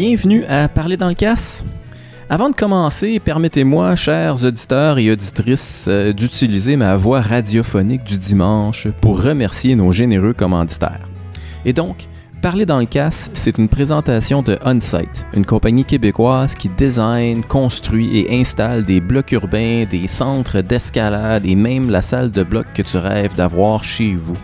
Bienvenue à Parler dans le casse. Avant de commencer, permettez-moi, chers auditeurs et auditrices, d'utiliser ma voix radiophonique du dimanche pour remercier nos généreux commanditaires. Et donc, Parler dans le casse, c'est une présentation de OnSite, une compagnie québécoise qui design, construit et installe des blocs urbains, des centres d'escalade et même la salle de bloc que tu rêves d'avoir chez vous.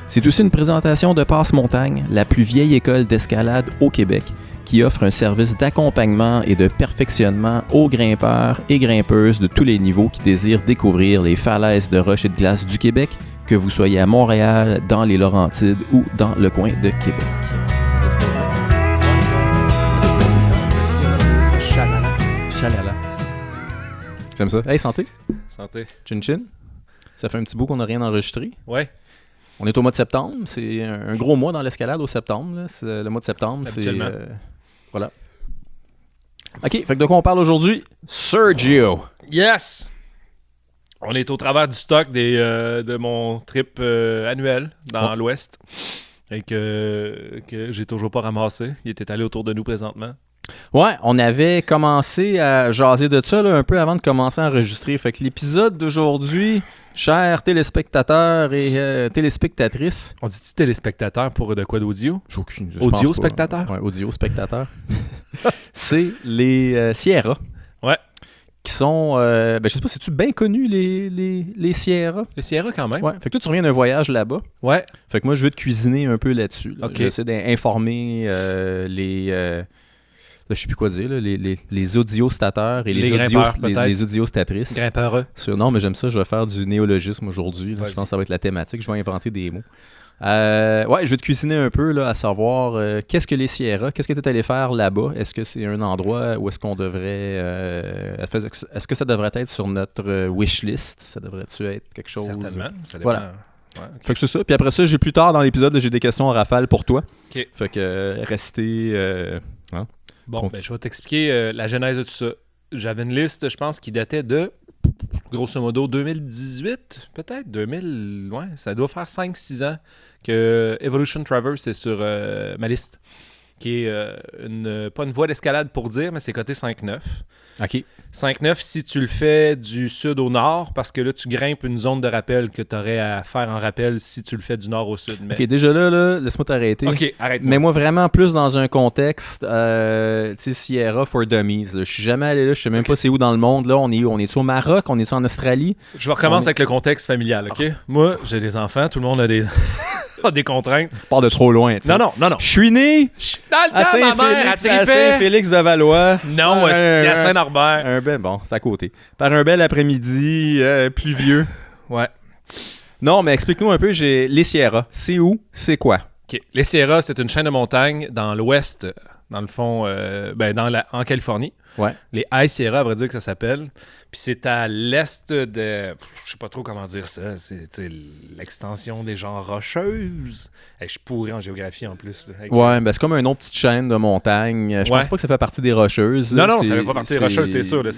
C'est aussi une présentation de Passe-Montagne, la plus vieille école d'escalade au Québec, qui offre un service d'accompagnement et de perfectionnement aux grimpeurs et grimpeuses de tous les niveaux qui désirent découvrir les falaises de roches et de glace du Québec, que vous soyez à Montréal, dans les Laurentides ou dans le coin de Québec. Chalala. J'aime ça. Hey, santé. Santé. Chin chin. Ça fait un petit bout qu'on n'a rien enregistré. Ouais. On est au mois de septembre. C'est un gros mois dans l'escalade au septembre. Là. Le mois de septembre, c'est... voilà. OK, fait que de quoi on parle aujourd'hui? Sergio. Yes! On est au travers du stock de mon trip annuel dans l'Ouest et que j'ai toujours pas ramassé. Il était allé autour de nous présentement. Ouais, on avait commencé à jaser de ça là, un peu avant de commencer à enregistrer. Fait que l'épisode d'aujourd'hui, chers téléspectateurs et téléspectatrices... On dit-tu téléspectateur pour de quoi d'audio? J'ai aucune... Audio-spectateur? Ouais, audio-spectateur. C'est les Sierra. Ouais. Qui sont... je sais pas, c'est-tu bien connu, les Sierra? Les Sierra, quand même. Ouais. Fait que toi, tu reviens d'un voyage là-bas. Ouais. Fait que moi, je veux te cuisiner un peu là-dessus. Là. OK. J'essaie d'informer les... je sais plus quoi dire, là, les audiostateurs et les audiostatrices. Grimpeurs. Non, mais j'aime ça, je vais faire du néologisme aujourd'hui. Je pense que ça va être la thématique, je vais inventer des mots. Ouais, je vais te cuisiner un peu, là, à savoir qu'est-ce que les Sierra, qu'est-ce que tu es allé faire là-bas? Est-ce que c'est un endroit où est-ce qu'on devrait... est-ce que ça devrait être sur notre wishlist? Ça devrait-tu être quelque chose... Certainement, ça dépend. Voilà. Ouais, okay. Fait que c'est ça. Puis après ça, plus tard dans l'épisode, j'ai des questions en rafale pour toi. OK. Fait que restez... Bon, je vais t'expliquer la genèse de tout ça. J'avais une liste, je pense, qui datait de, grosso modo, 2018, peut-être, 2000, ouais, ça doit faire 5-6 ans que Evolution Traverse est sur ma liste, qui est pas une voie d'escalade pour dire, mais c'est côté 5-9. OK. 5-9 si tu le fais du sud au nord, parce que là, tu grimpes une zone de rappel que tu aurais à faire en rappel si tu le fais du nord au sud. Mais... OK, déjà là, laisse-moi t'arrêter. OK, arrête-moi. Mais moi, vraiment plus dans un contexte, tu sais, Sierra for Dummies. Je suis jamais allé là, je sais même pas c'est où dans le monde. Là, on est au Maroc, on est en Australie? Je vais recommencer avec le contexte familial, OK? Moi, j'ai des enfants, tout le monde a des... des contraintes. Je pars de trop loin, tu sais. Non. Je suis né dans le temps, ma mère, à Saint-Félix de Valois. Non, c'est à Saint-Norbert. Bon, c'est à côté. Par un bel après-midi pluvieux. Ouais. Non, mais explique-nous un peu, les Sierra. C'est où? C'est quoi? OK. Les Sierra, c'est une chaîne de montagnes dans l'ouest, dans le fond, en Californie. Ouais. Les High Sierra, à vrai dire que ça s'appelle. Puis c'est à l'est de... Je sais pas trop comment dire ça. C'est l'extension des genres rocheuses. Je suis pourri en géographie en plus. Ouais, ben c'est comme une autre petite chaîne de montagne. Je pense pas que ça fait partie des rocheuses. Là. Non, ça fait pas partie des rocheuses, c'est sûr. Là.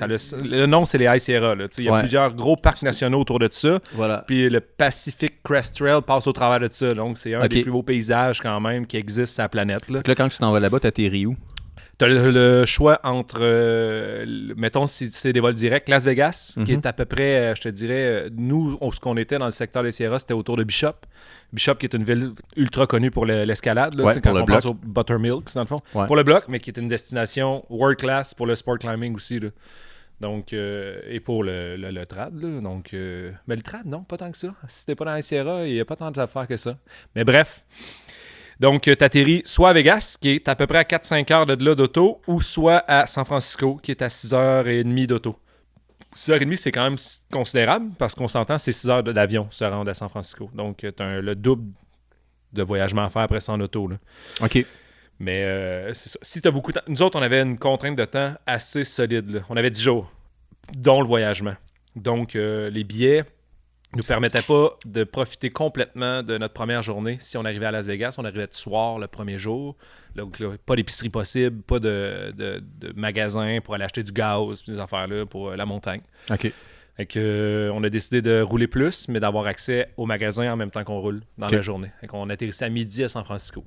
Le nom, c'est les High Sierra. Il y a plusieurs gros parcs nationaux autour de ça. Voilà. Puis le Pacific Crest Trail passe au travers de ça. Donc c'est un des plus beaux paysages quand même qui existe sur la planète. Là. Donc là, quand tu t'en vas là-bas, t'atterris où? Tu as le choix entre, mettons, si c'est des vols directs, Las Vegas, qui est à peu près, je te dirais, nous, ce qu'on était dans le secteur des Sierra, c'était autour de Bishop. Bishop, qui est une ville ultra connue pour l'escalade, là, quand on pense au Buttermilk, dans le fond. Ouais. Pour le bloc, mais qui est une destination world class pour le sport climbing aussi. Là. Donc, et pour le trad. Là, donc, mais le trad, non, pas tant que ça. Si t'es pas dans les Sierra, il n'y a pas tant de faire que ça. Mais bref... Donc, tu atterris soit à Vegas, qui est à peu près à 4-5 heures de là d'auto, ou soit à San Francisco, qui est à 6h30 d'auto. 6h30, c'est quand même considérable, parce qu'on s'entend, c'est 6 heures d'avion se rendre à San Francisco. Donc, tu as le double de voyagement à faire après ça en auto. Là. OK. Mais c'est ça. Si tu as beaucoup de temps... Nous autres, on avait une contrainte de temps assez solide. Là. On avait 10 jours, dont le voyagement. Donc, les billets... nous permettait pas de profiter complètement de notre première journée. Si on arrivait à Las Vegas, on arrivait de soir le premier jour. Donc, là, pas d'épicerie possible, pas de magasin pour aller acheter du gaz, des affaires-là pour la montagne. OK. Fait que, on a décidé de rouler plus, mais d'avoir accès au magasin en même temps qu'on roule dans la journée. Fait qu'on atterrissait à midi à San Francisco.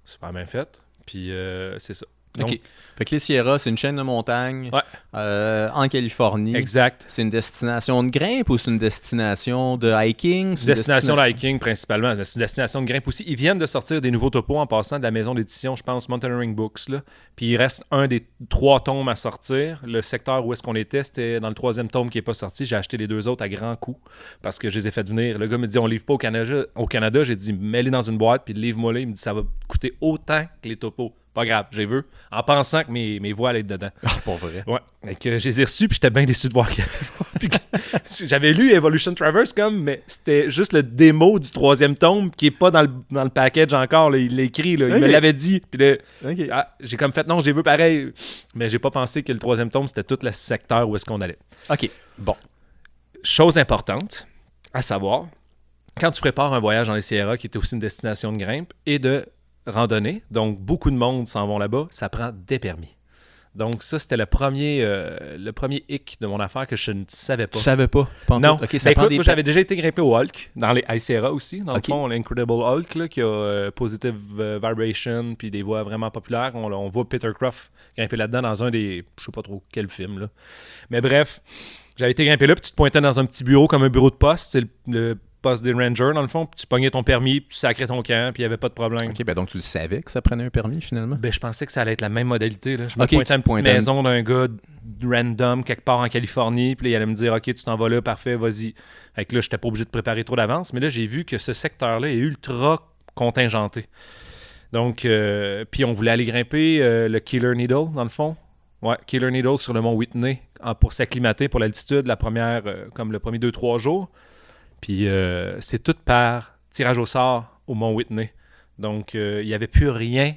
Super bien fait. Puis, c'est ça. Donc, OK. Fait que les Sierras, c'est une chaîne de montagne en Californie. Exact. C'est une destination de grimpe ou c'est une destination de hiking? C'est une destination de hiking principalement. C'est une destination de grimpe aussi. Ils viennent de sortir des nouveaux topos en passant de la maison d'édition, je pense, Mountaineering Books. Là. Puis il reste un des 3 tomes à sortir. Le secteur où est-ce qu'on était, c'était dans le 3e tome qui n'est pas sorti. J'ai acheté les 2 autres à grands coups parce que je les ai fait venir. Le gars me dit, on livre pas au Canada. J'ai dit, mets-les dans une boîte puis livre-moi les. Il me dit, ça va coûter autant que les topos. Pas grave, j'ai vu. En pensant que mes voix allaient être dedans. Pour vrai. Ouais. Et que je les ai reçus, puis j'étais bien déçu de voir qu'il y avait... J'avais lu Evolution Traverse mais c'était juste le démo du 3e tome qui est pas dans le package encore. Là. Il l'a écrit, là. Il me l'avait dit. Puis là, j'ai comme fait, non, j'ai vu pareil. Mais j'ai pas pensé que le 3e tome, c'était tout le secteur où est-ce qu'on allait. OK, bon. Chose importante à savoir, quand tu prépares un voyage dans les Sierras, qui est aussi une destination de grimpe, et de randonnée, donc beaucoup de monde s'en vont là-bas, ça prend des permis. Donc ça, c'était le premier hic de mon affaire que je ne savais pas. Tu savais pas? Non. Okay, ça écoute, moi, j'avais déjà été grimpé au Hulk, dans les High Sierra aussi, dans le fond, l'Incredible Hulk, là, qui a Positive Vibration, puis des voix vraiment populaires. On voit Peter Croft grimper là-dedans dans un des, je sais pas trop quel film, là. Mais bref, j'avais été grimpé là, puis tu te pointais dans un petit bureau, comme un bureau de poste, c'est le poste des rangers, dans le fond, puis tu pognais ton permis, puis tu sacrais ton camp, puis il n'y avait pas de problème. OK, ben donc tu le savais que ça prenait un permis, finalement? Ben, je pensais que ça allait être la même modalité. Là. Je me pointais à une petite maison d'un gars random, quelque part en Californie, puis là, il allait me dire « OK, tu t'en vas là, parfait, vas-y. » Fait que là, je n'étais pas obligé de préparer trop d'avance, mais là, j'ai vu que ce secteur-là est ultra contingenté. Donc, puis on voulait aller grimper le Killer Needle, dans le fond. Ouais, Killer Needle sur le mont Whitney, pour s'acclimater pour l'altitude, comme le premier 2-3 jours. Puis c'est tout par tirage au sort au Mont Whitney. Donc, il n'y avait plus rien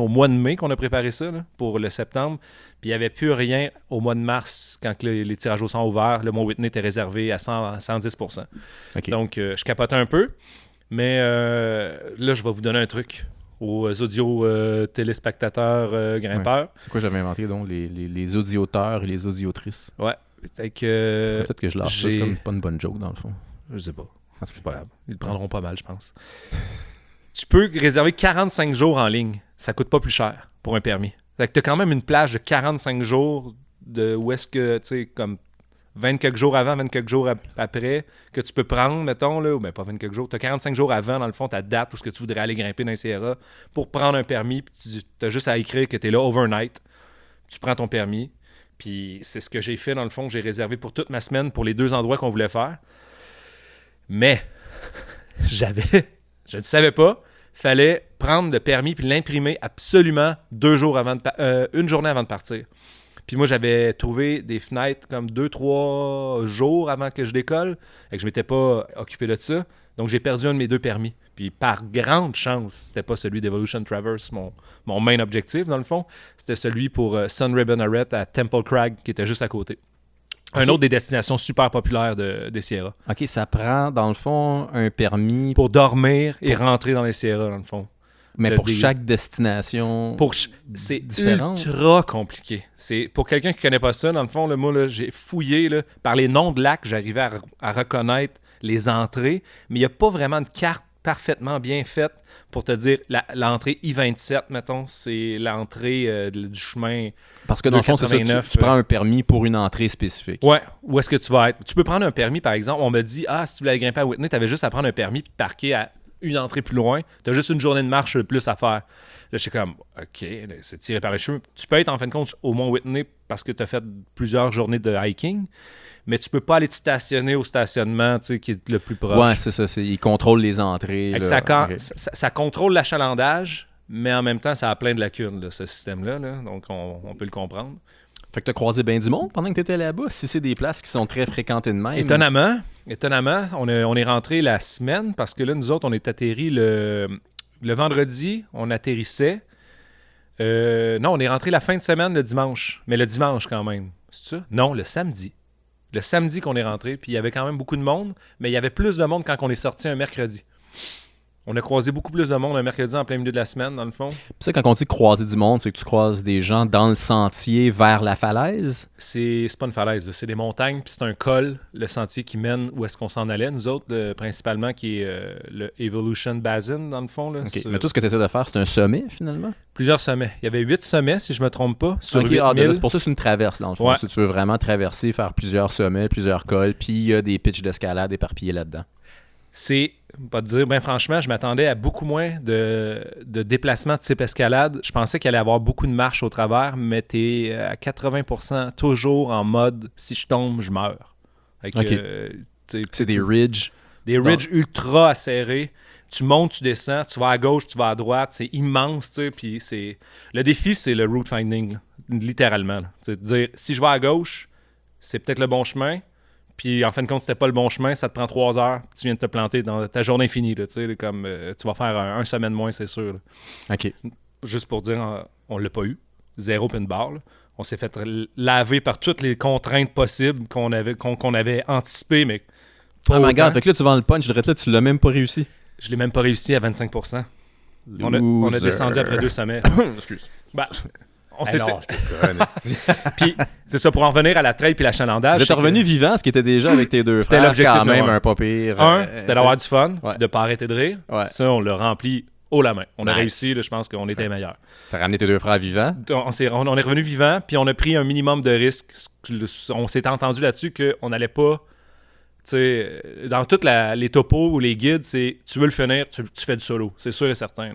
au mois de mai qu'on a préparé ça là, pour le septembre. Puis il n'y avait plus rien au mois de mars quand les tirages au sort ont ouvert. Le Mont Whitney était réservé à 110%. Okay. Donc, je capotais un peu. Mais là, je vais vous donner un truc aux audio téléspectateurs grimpeurs. Ouais. C'est quoi j'avais inventé, donc, les audioteurs et les audiotrices? Ouais. Peut-être que je lâche ça, c'est comme pas une bonne joke, dans le fond. Je sais pas. C'est pas grave. Ils le prendront pas mal, je pense. Tu peux réserver 45 jours en ligne. Ça coûte pas plus cher pour un permis. Fait que tu as quand même une plage de 45 jours de où est-ce que, tu sais, comme 20 quelques jours avant, 20 quelques jours après, que tu peux prendre, mettons, là, ou bien pas 20 quelques jours. Tu as 45 jours avant, dans le fond, ta date où ce que tu voudrais aller grimper dans les Sierras pour prendre un permis. Puis tu as juste à écrire que tu es là overnight. Tu prends ton permis. Puis c'est ce que j'ai fait, dans le fond. J'ai réservé pour toute ma semaine pour les 2 endroits qu'on voulait faire. Mais, je ne savais pas, fallait prendre le permis puis l'imprimer absolument 2 jours avant une journée avant de partir. Puis moi, j'avais trouvé des fenêtres comme 2-3 jours avant que je décolle et que je ne m'étais pas occupé de ça. Donc, j'ai perdu un de mes 2 permis. Puis par grande chance, c'était pas celui d'Evolution Traverse, mon main objectif, dans le fond. C'était celui pour Sun Ribbon Arret à Temple Crag, qui était juste à côté. Okay. Un autre des destinations super populaires des Sierras. OK, ça prend, dans le fond, un permis... Pour dormir et rentrer dans les Sierras, dans le fond. Mais pour chaque destination c'est différente. Ultra compliqué. Pour quelqu'un qui ne connaît pas ça, dans le fond, moi, là, j'ai fouillé. Là, par les noms de lacs, j'arrivais à reconnaître les entrées, mais il n'y a pas vraiment de carte parfaitement bien faite pour te dire l'entrée I-27, mettons, c'est l'entrée du chemin. Parce que dans le fond, c'est ça, tu prends un permis pour une entrée spécifique. Ouais, où est-ce que tu vas être? Tu peux prendre un permis, par exemple. On me dit, si tu voulais aller grimper à Whitney, tu avais juste à prendre un permis et te parquer à une entrée plus loin. Tu as juste une journée de marche de plus à faire. Là, je suis comme, OK, c'est tiré par les cheveux. Tu peux être, en fin de compte, au Mont Whitney parce que tu as fait plusieurs journées de hiking, mais tu peux pas aller te stationner au stationnement qui est le plus proche. Ouais, c'est ça. Ils contrôlent les entrées. Là. Ça contrôle l'achalandage, mais en même temps, ça a plein de lacunes, là, ce système-là. Là, donc, on peut le comprendre. Fait que tu as croisé bien du monde pendant que tu étais là-bas, si c'est des places qui sont très fréquentées de même. Étonnamment, on est rentré la semaine parce que là, nous autres, on est atterris le vendredi, on atterrissait. Non, on est rentré la fin de semaine le dimanche, mais le dimanche quand même. C'est ça? Non, le samedi. Le samedi qu'on est rentré, puis il y avait quand même beaucoup de monde, mais il y avait plus de monde quand on est sorti un mercredi. On a croisé beaucoup plus de monde un mercredi en plein milieu de la semaine, dans le fond. Puis ça, quand on dit croiser du monde, c'est que tu croises des gens dans le sentier vers la falaise? C'est pas une falaise, là. C'est des montagnes, puis c'est un col, le sentier qui mène où est-ce qu'on s'en allait, nous autres, principalement, qui est le Evolution Basin, dans le fond. Là. Okay. Mais tout ce que tu essaies de faire, c'est un sommet, finalement? Plusieurs sommets. Il y avait 8 sommets, si je me trompe pas, sur okay, 8000. C'est pour ça que c'est une traverse, dans le fond. Si tu veux vraiment traverser, faire plusieurs sommets, plusieurs cols, puis il y a des pitchs d'escalade éparpillés là-dedans. C'est, pas te dire, ben franchement, je m'attendais à beaucoup moins de déplacements de type escalade. Je pensais qu'il allait y avoir beaucoup de marches au travers, mais t'es à 80% toujours en mode « si je tombe, je meurs ». C'est des ridges. Des ridges ultra acérés. Tu montes, tu descends, tu vas à gauche, tu vas à droite. C'est immense, tu sais. Puis le défi, c'est le route finding, là, littéralement. C'est de dire, si je vais à gauche, c'est peut-être le bon chemin. Puis en fin de compte, c'était pas le bon chemin, ça te prend 3 heures, tu viens de te planter dans ta journée finie. Là, comme, tu vas faire un semaine de moins, c'est sûr. Là. OK. Juste pour dire, on l'a pas eu. 0 pin bar. Là. On s'est fait laver par toutes les contraintes possibles qu'on avait anticipées, mais pas regarde, fait que là, tu vends le punch, je dirais que là, tu l'as même pas réussi. Je l'ai même pas réussi à 25%. On a descendu après 2 sommets. Excuse. On s'était... non, je te Puis, c'est ça, pour en revenir à la trail puis l'achalandage. J'étais revenu vivant, ce qui était déjà avec tes deux c'était frères, l'objectif quand même un pas pire. C'était d'avoir du fun, de pas arrêter de rire. Ouais. Ça, on l'a rempli haut la main. On a réussi, là, je pense qu'on était les meilleurs. T'as ramené tes deux frères vivants? On est revenu vivant, puis on a pris un minimum de risques. On s'était entendu là-dessus qu'on n'allait pas... T'sais, dans tous les topos ou les guides, c'est tu veux le finir, tu fais du solo. C'est sûr et certain.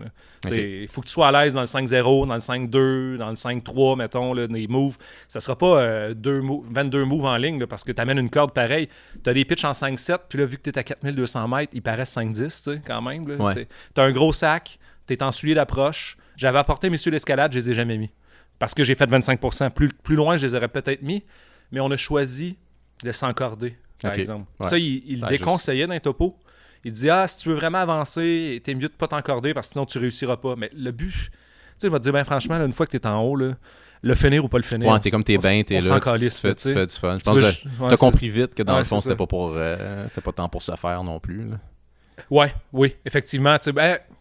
Il faut que tu sois à l'aise dans le 5-0, dans le 5-2, dans le 5-3, mettons, là, des moves. Ça sera pas 22 moves en ligne là, parce que tu amènes une corde pareille. Tu as des pitchs en 5-7, puis là, vu que tu es à 4200 mètres, ils paraissent 5-10 quand même. Tu as un gros sac, tu es en soulier d'approche. J'avais apporté mes souliers d'escalade, je les ai jamais mis. Parce que j'ai fait 25%. Plus loin, je les aurais peut-être mis, mais on a choisi de s'encorder. Par exemple. Ouais. Ça, il le déconseillait dans les topos. Il dit si tu veux vraiment avancer, t'es mieux de pas t'encorder parce que sinon tu réussiras pas. Mais le but, tu sais, il va te dire, ben franchement, là, une fois que t'es en haut, là, le finir ou pas le finir. Ouais, t'es comme t'es bien, t'es là, tu fais du fun. Je pense que t'as compris vite que dans le fond, c'était pas tant pour se faire non plus. Là. Oui, effectivement.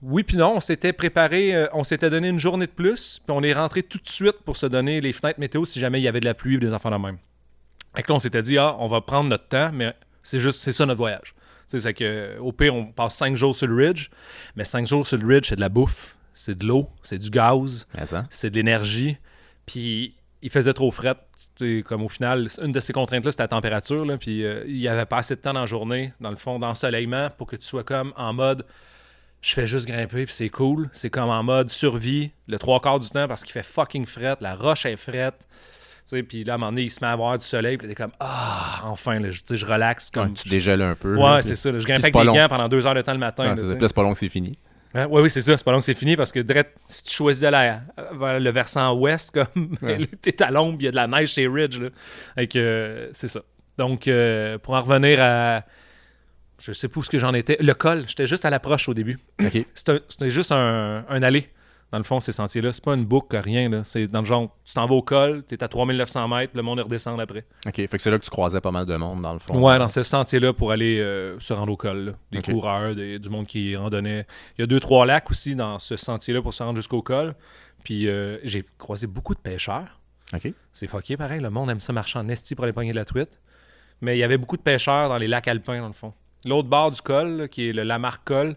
Oui puis non, on s'était préparé, on s'était donné une journée de plus, puis on est rentré tout de suite pour se donner les fenêtres météo si jamais il y avait de la pluie ou des enfants de même. Fait que là, on s'était dit, on va prendre notre temps, mais c'est ça notre voyage. C'est que, au pire, on passe 5 jours sur le ridge, mais 5 jours sur le ridge, c'est de la bouffe, c'est de l'eau, c'est du gaz, c'est de l'énergie. Puis, il faisait trop fret. Comme au final, une de ces contraintes-là, c'était la température. Là, puis, il n'y avait pas assez de temps dans la journée, dans le fond, d'ensoleillement, pour que tu sois comme en mode, je fais juste grimper, puis c'est cool. C'est comme en mode survie, le 3/4 du temps, parce qu'il fait fucking fret, la roche est frette. Puis là, à un moment donné, il se met à avoir du soleil, puis t'es comme enfin, là, je relaxe. Comme tu dégèles un peu. Ouais, c'est ça. Là, je grimpe avec des gants pendant 2 heures de temps le matin. C'est pas long que c'est fini. Oui, c'est ça. C'est pas long que c'est fini parce que si tu choisis d'aller vers le versant ouest, comme t'es à l'ombre, il y a de la neige chez Ridge. Là. C'est ça. Donc, pour en revenir à. Je sais pas où ce que j'en étais. Le col, j'étais juste à l'approche au début. Okay. C'était juste un aller. Dans le fond, ces sentiers-là, c'est pas une boucle, rien. Là. C'est dans le genre, tu t'en vas au col, t'es à 3900 mètres, le monde redescend après. OK, fait que c'est là que tu croisais pas mal de monde, dans le fond. Ouais, dans ce sentier-là, pour aller se rendre au col. Là. Des coureurs, du monde qui randonnait. Il y a 2-3 lacs aussi dans ce sentier-là pour se rendre jusqu'au col. Puis j'ai croisé beaucoup de pêcheurs. OK. C'est fucké, pareil. Le monde aime ça marcher en esti pour aller pogner de la truite. Mais il y avait beaucoup de pêcheurs dans les lacs alpins, dans le fond. L'autre bord du col, là, qui est le Lamarck Col,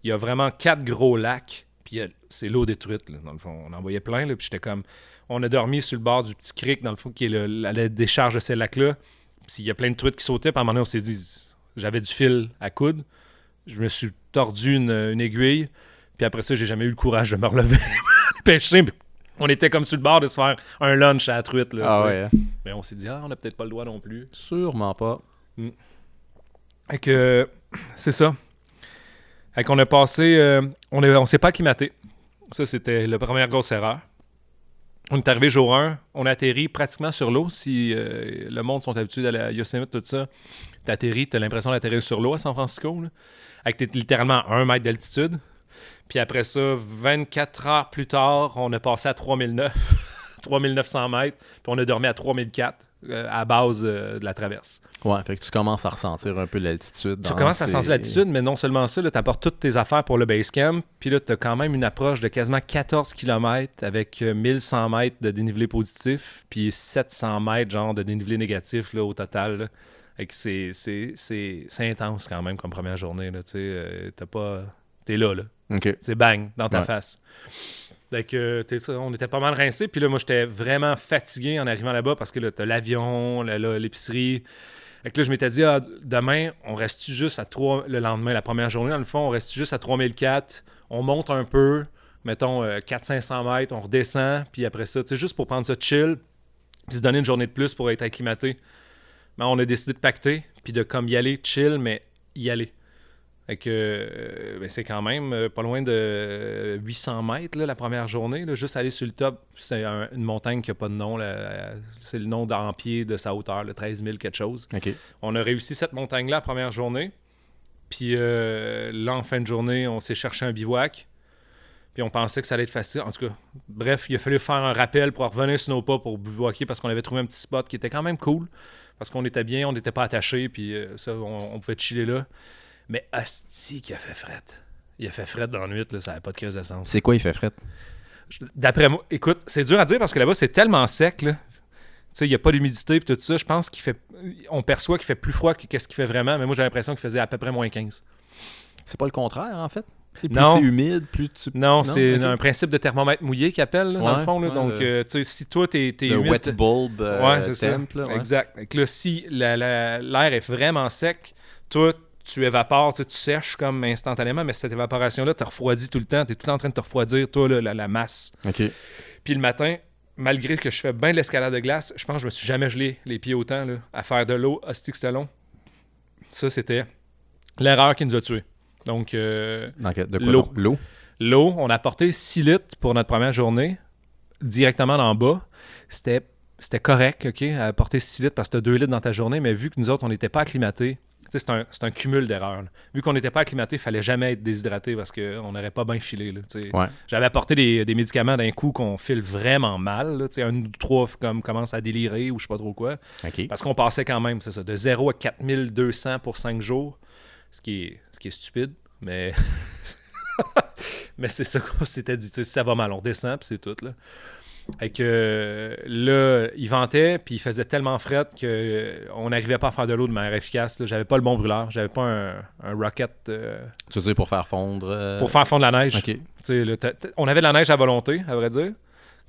il y a vraiment 4 gros lacs. Puis c'est l'eau détruite, là, dans le fond. On en voyait plein, là, puis j'étais comme... On a dormi sur le bord du petit creek, dans le fond, qui est la décharge de ces lacs-là. Puis il y a plein de truites qui sautaient, puis à un moment donné, on s'est dit... J'avais du fil à coude. Je me suis tordu une aiguille, puis après ça, j'ai jamais eu le courage de me relever pêcher. On était comme sur le bord de se faire un lunch à la truite, là, ouais. Mais on s'est dit, on n'a peut-être pas le droit non plus. Sûrement pas. Fait que... c'est ça. Fait qu'on a passé... on s'est pas acclimaté. Ça, c'était la première grosse erreur. On est arrivé jour 1. On a atterri pratiquement sur l'eau. Si le monde sont habitués d'aller à Yosemite, tout ça, t'atterris, t'as l'impression d'atterrir sur l'eau à San Francisco. Là, avec littéralement à 1 mètre d'altitude. Puis après ça, 24 heures plus tard, on a passé à 3009. 3900 mètres. Puis on a dormi à 3004. à base de la traverse. Ouais, fait que tu commences à ressentir un peu l'altitude. Tu commences à sentir l'altitude, mais non seulement ça, tu apportes toutes tes affaires pour le base camp, puis là, tu as quand même une approche de quasiment 14 km avec 1100 mètres de dénivelé positif, puis 700 mètres genre de dénivelé négatif là, au total. Là. C'est intense quand même comme première journée. Là, t'es là. Okay. C'est bang, dans ta face. Fait que, on était pas mal rincés. Puis là, moi, j'étais vraiment fatigué en arrivant là-bas parce que là, t'as l'avion, l'épicerie. Fait que là, je m'étais dit, demain, on reste juste à 3... Le lendemain, la première journée, dans le fond, on reste juste à 3004. On monte un peu, mettons 400-500 mètres, on redescend. Puis après ça, juste pour prendre ça chill, puis se donner une journée de plus pour être acclimaté. Mais on a décidé de pacter, puis de comme y aller chill, mais y aller. Fait que c'est quand même pas loin de 800 mètres là, la première journée. Là, juste aller sur le top, c'est une montagne qui n'a pas de nom. Là, c'est le nom en pied de sa hauteur, là, 13 000 quelque chose. Okay. On a réussi cette montagne-là la première journée. Puis là, en fin de journée, on s'est cherché un bivouac. Puis on pensait que ça allait être facile. En tout cas, bref, il a fallu faire un rappel pour revenir sur nos pas pour bivouaquer parce qu'on avait trouvé un petit spot qui était quand même cool. Parce qu'on était bien, on n'était pas attachés, puis ça, on pouvait chiller là. Mais asti qu'il a fait fret. Il a fait fret dans la nuit, là, ça n'avait pas de crise d'essence. C'est quoi il fait fret? D'après moi, écoute, c'est dur à dire parce que là-bas, c'est tellement sec, là. Tu sais, il n'y a pas d'humidité et tout ça. Je pense on perçoit qu'il fait plus froid que ce qu'il fait vraiment, mais moi, j'ai l'impression qu'il faisait à peu près moins 15. C'est pas le contraire, en fait? Plus non. C'est humide, plus tu... Non, c'est un principe de thermomètre mouillé qu'ils appellent, là, dans le fond. Là. Donc, tu sais, si toi, t'es le humide... wet bulb c'est temp, ça. Là, ouais. Exact. Donc là, si l'air est vraiment sec, toi, tu évapores, tu sèches comme instantanément, mais cette évaporation-là te refroidit tout le temps. Tu es tout le temps en train de te refroidir, toi, là, la masse. OK. Puis le matin, malgré que je fais bien de l'escalade de glace, je pense que je me suis jamais gelé les pieds autant là, à faire de l'eau. Hostie que c'était long. Ça, c'était l'erreur qui nous a tués. Donc, de quoi, l'eau. L'eau, on a apporté 6 litres pour notre première journée, directement en bas. C'était correct, OK, à apporter 6 litres parce que tu as 2 litres dans ta journée, mais vu que nous autres, on n'était pas acclimatés, c'est un cumul d'erreurs. Là. Vu qu'on n'était pas acclimatés, il fallait jamais être déshydraté parce qu'on n'aurait pas bien filé. Là, ouais. J'avais apporté des médicaments d'un coup qu'on file vraiment mal. Là, un ou trois comme commence à délirer ou je sais pas trop quoi. Okay. Parce qu'on passait quand même, c'est ça, de 0 à 4200 pour 5 jours. Ce qui est stupide, mais mais c'est ça qu'on s'était dit. Si ça va mal, on descend, puis c'est tout. Là. Fait que là, il ventait, puis il faisait tellement fret qu'on n'arrivait pas à faire de l'eau de manière efficace. Là. J'avais pas le bon brûleur, j'avais pas un rocket. Tu veux dire pour faire fondre Pour faire fondre la neige. Okay. Là, on avait de la neige à volonté, à vrai dire.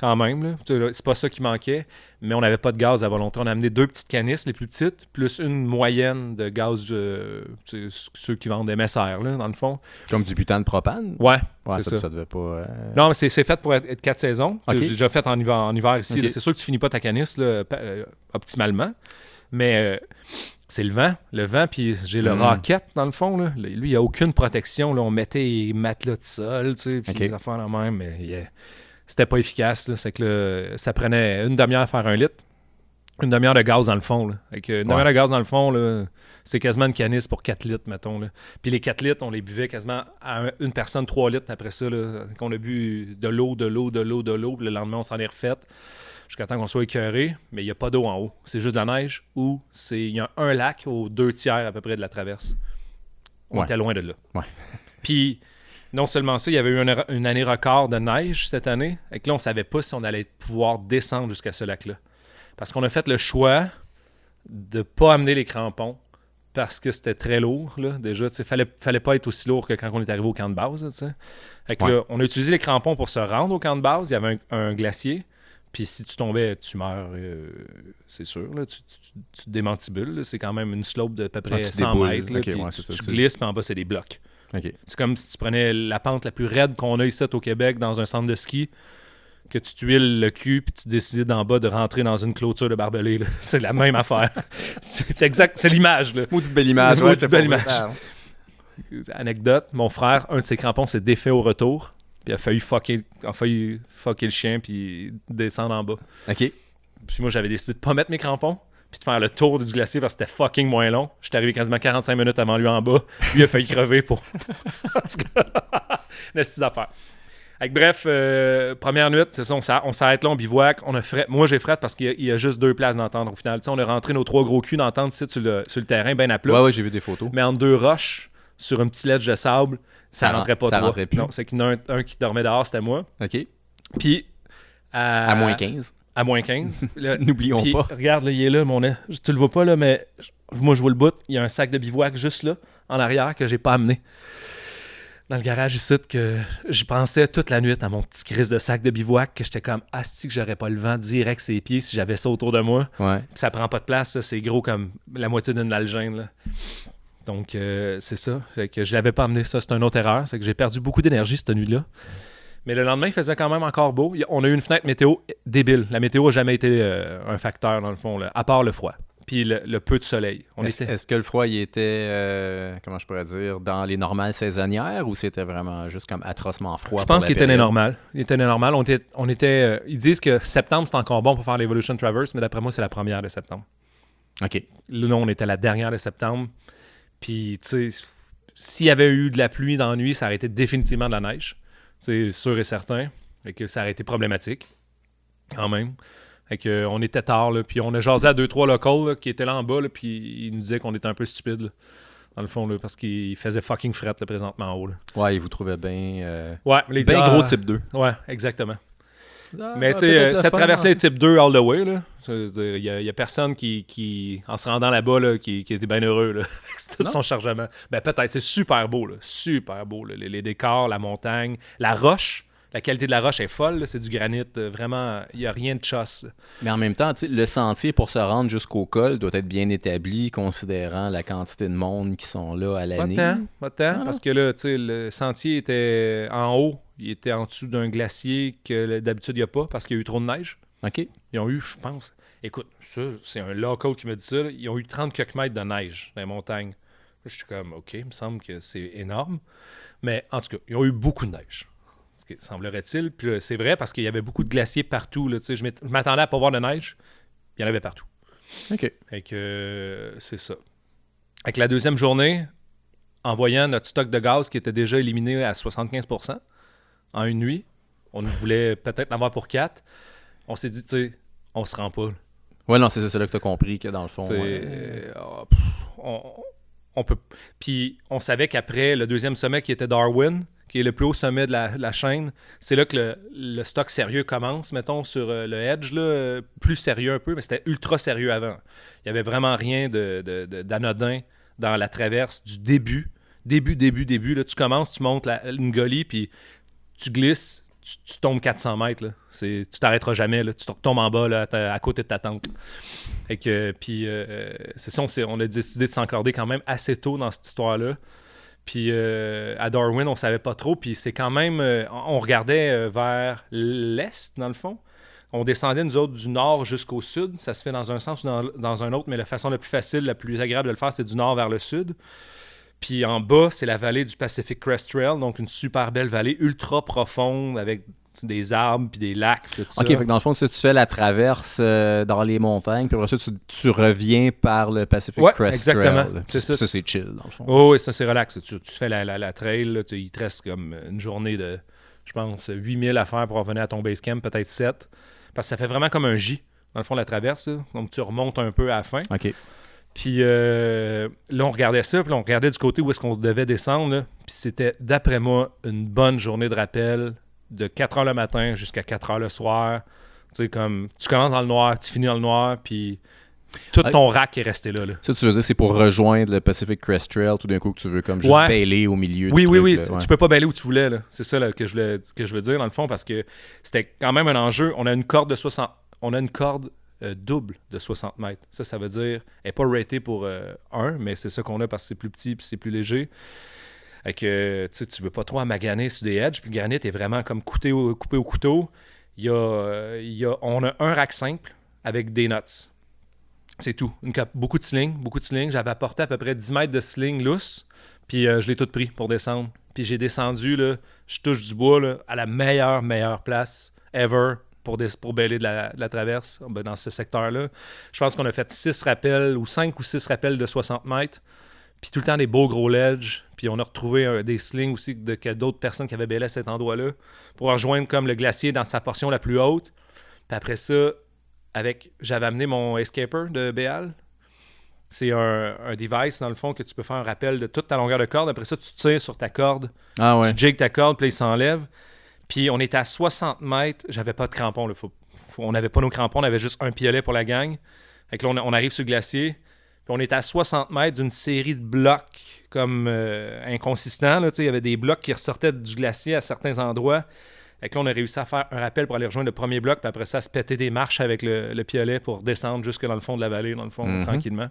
Quand même, là. C'est pas ça qui manquait, mais on n'avait pas de gaz à volonté. On a amené 2 petites canisses, les plus petites, plus une moyenne de gaz, ceux qui vendent des MSR, là, dans le fond. Comme du butane propane? Ouais, c'est ça devait pas... Non, mais c'est fait pour être 4 saisons. Okay. J'ai déjà fait en hiver ici. Okay. Là, c'est sûr que tu finis pas ta canisse là, optimalement, mais c'est le vent. Le vent, puis j'ai le rocket, dans le fond. Là. Lui, il n'y a aucune protection. Là. On mettait les matelas de sol, puis les affaires là même, mais... C'était pas efficace. Là. C'est que là, ça prenait une demi-heure à faire 1 litre. Une demi-heure de gaz dans le fond. Là. Une demi-heure de gaz dans le fond, là, c'est quasiment une canisse pour 4 litres, mettons. Là. Puis les 4 litres, on les buvait quasiment à une personne 3 litres après ça. Là, qu'on a bu de l'eau. Puis le lendemain, on s'en est refait jusqu'à temps qu'on soit écœuré. Mais il n'y a pas d'eau en haut. C'est juste de la neige ou il y a un lac aux 2 tiers à peu près de la traverse. On était loin de là. Ouais. Puis... Non seulement ça, il y avait eu une année record de neige cette année. Et que là, on ne savait pas si on allait pouvoir descendre jusqu'à ce lac-là. Parce qu'on a fait le choix de ne pas amener les crampons parce que c'était très lourd. Là, déjà, il ne fallait pas être aussi lourd que quand on est arrivé au camp de base. Là, fait que là, on a utilisé les crampons pour se rendre au camp de base. Il y avait un glacier. Puis si tu tombais, tu meurs, c'est sûr. Là, tu te démantibules. Là, c'est quand même une slope de à peu près 100 mètres. Là, tu glisses, puis en bas, c'est des blocs. Okay. C'est comme si tu prenais la pente la plus raide qu'on a ici au Québec dans un centre de ski, que tu tuiles le cul puis tu décides d'en bas de rentrer dans une clôture de barbelé. Là. C'est la même affaire. C'est exact, c'est l'image. Là. Maudite belle image. Maudite belle image. Anecdote, mon frère, un de ses crampons s'est défait au retour, puis il a failli fucker le chien puis descendre en bas. OK. Puis moi, j'avais décidé de pas mettre mes crampons puis de faire le tour du glacier parce que c'était fucking moins long. J'étais arrivé quasiment 45 minutes avant lui en bas. Lui a failli crever pour... En tout cas, une petite affaire. Bref, première nuit, c'est ça, on s'arrête là, on bivouac, on a fret. Moi, j'ai fret parce qu'il y a juste 2 places d'entendre au final. T'sais, on a rentré nos 3 gros culs d'entendre ici sur le terrain, ben à plat. Ouais, j'ai vu des photos. Mais entre 2 roches, sur un petit ledge de sable, ça rentrait pas ça trop. rentrait plus. Non, c'est qu'il y en a un qui dormait dehors, c'était moi. OK. Puis... À moins 15. À moins 15. N'oublions pas. Regarde, là, il est là, tu le vois pas, là, mais moi, je vois le bout. Il y a un sac de bivouac juste là, en arrière, que j'ai pas amené. Dans le garage ici, que je pensais toute la nuit à mon petit crise de sac de bivouac, que j'étais comme, asti que j'aurais pas le vent direct ses pieds si j'avais ça autour de moi. Ouais. Puis ça prend pas de place, ça, c'est gros comme la moitié d'une algène, là. Donc, c'est ça. Fait que je l'avais pas amené, ça, c'est une autre erreur. C'est que j'ai perdu beaucoup d'énergie cette nuit-là. Mais le lendemain, il faisait quand même encore beau. On a eu une fenêtre météo débile. La météo n'a jamais été un facteur, dans le fond, là, à part le froid. Puis le peu de soleil. Est-ce que le froid, il était, comment je pourrais dire, dans les normales saisonnières ou c'était vraiment juste comme atrocement froid? Je pense qu'il était normal. Il était normal. Ils disent que septembre, c'est encore bon pour faire l'Evolution Traverse, mais d'après moi, c'est la première de septembre. OK. Là, on était la dernière de septembre. Puis, tu sais, s'il y avait eu de la pluie dans la nuit, ça aurait été définitivement de la neige. C'est sûr et certain. Fait que ça aurait été problématique. Quand même. Fait que, on était tard, là, puis on a jasé à 2-3 locals là, qui étaient là en bas, là, puis ils nous disaient qu'on était un peu stupides, là, dans le fond, là, parce qu'il faisait fucking fret là, présentement en haut. Là. Ouais, ils vous trouvaient bien... Ouais, bien gros type 2. Ouais, exactement. Mais tu sais, cette traversée type 2 all the way, là, il y a personne qui, en se rendant là-bas, là, qui était bien heureux. Là, tout son chargement. Ben peut-être, c'est super beau. Là, super beau. Là, les décors, la montagne, la roche. La qualité de la roche est folle. Là, c'est du granit. Vraiment, il n'y a rien de chosse. Mais en même temps, le sentier pour se rendre jusqu'au col doit être bien établi, considérant la quantité de monde qui sont là à l'année. Pas tant, parce que là, le sentier était en haut. Il était en dessous d'un glacier que d'habitude, il n'y a pas parce qu'il y a eu trop de neige. OK. Ils ont eu, je pense... Écoute, ça, c'est un local qui me dit ça. Là. Ils ont eu 30 quelques mètres de neige dans les montagnes. Là, je suis comme, OK, il me semble que c'est énorme. Mais en tout cas, ils ont eu beaucoup de neige. Semblerait-il. Puis là, c'est vrai parce qu'il y avait beaucoup de glaciers partout. Là, je m'attendais à pas voir de neige. Il y en avait partout. OK. Fait que c'est ça. Avec la deuxième journée, en voyant notre stock de gaz qui était déjà éliminé à 75% en une nuit, on voulait peut-être en avoir pour 4. On s'est dit, tu sais, on se rend pas. Là. Ouais, non, c'est là que tu as compris que dans le fond... on peut... Puis on savait qu'après le deuxième sommet qui était Darwin, qui est le plus haut sommet de la chaîne, c'est là que le stock sérieux commence, mettons, sur le Edge, là, plus sérieux un peu, mais c'était ultra sérieux avant. Il n'y avait vraiment rien d'anodin dans la traverse du début. Début. Là, tu commences, tu montes une golie, puis tu glisses, tu tombes 400 mètres. Là. Tu t'arrêteras jamais. Là. Tu tombes en bas là, à côté de ta tente. Puis c'est ça, on a décidé de s'encorder quand même assez tôt dans cette histoire-là. Puis à Darwin, on savait pas trop. Puis c'est quand même... on regardait vers l'est, dans le fond. On descendait, nous autres, du nord jusqu'au sud. Ça se fait dans un sens ou dans un autre, mais la façon la plus facile, la plus agréable de le faire, c'est du nord vers le sud. Puis en bas, c'est la vallée du Pacific Crest Trail, donc une super belle vallée ultra profonde avec des arbres puis des lacs. Tout ça. OK, fait que dans le fond, tu fais la traverse dans les montagnes, puis après ça, tu reviens par le Pacific Crest exactement. Trail. C'est ça. Ça, c'est chill, dans le fond. Oh, oui, ça, c'est relax. Tu fais la trail, là, il te reste comme une journée de, je pense, 8000 à faire pour revenir à ton base camp, peut-être 7. Parce que ça fait vraiment comme un J, dans le fond, la traverse. Là. Donc, tu remontes un peu à la fin. OK. Puis là, on regardait ça, puis là, on regardait du côté où est-ce qu'on devait descendre. Là. Puis c'était, d'après moi, une bonne journée de rappel de 4 heures le matin jusqu'à 4 heures le soir. Tu sais, comme, tu commences dans le noir, tu finis dans le noir, puis tout ton rack est resté là. Ça, tu veux dire, c'est pour rejoindre le Pacific Crest Trail, tout d'un coup, que tu veux comme juste bailer au milieu du truc. Oui. Là, tu peux pas bailer où tu voulais. Là. C'est ça là, que je veux dire, dans le fond, parce que c'était quand même un enjeu. On a une corde de 60... On a une corde double de 60 mètres. Ça veut dire, elle n'est pas ratée pour 1, mais c'est ça qu'on a parce que c'est plus petit et c'est plus léger. Fait que tu veux pas trop maganer sur des edges, puis le granit est vraiment comme coupé au couteau. On a un rack simple avec des nuts. C'est tout. Beaucoup de sling. J'avais apporté à peu près 10 mètres de sling lousse, puis je l'ai tout pris pour descendre. Puis j'ai descendu, là, je touche du bois là, à la meilleure place ever pour bailer de la traverse dans ce secteur-là. Je pense qu'on a fait 6 rappels ou 5 ou 6 rappels de 60 mètres. Puis tout le temps des beaux gros ledges. Puis on a retrouvé des slings aussi que d'autres personnes qui avaient bailé à cet endroit-là pour rejoindre comme le glacier dans sa portion la plus haute. Puis après ça, j'avais amené mon escaper de Béal. C'est un device, dans le fond, que tu peux faire un rappel de toute ta longueur de corde. Après ça, tu tires sur ta corde. Ah ouais. Tu jigs ta corde, puis il s'enlève. Puis on était à 60 mètres. J'avais pas de crampons. Là. On n'avait pas nos crampons. On avait juste un piolet pour la gang. Fait que là, on arrive sur le glacier. Puis on était à 60 mètres d'une série de blocs comme inconsistants. Là, il y avait des blocs qui ressortaient du glacier à certains endroits. Fait que là, on a réussi à faire un rappel pour aller rejoindre le premier bloc, puis après ça, se péter des marches avec le piolet pour descendre jusque dans le fond de la vallée, dans le fond, tranquillement.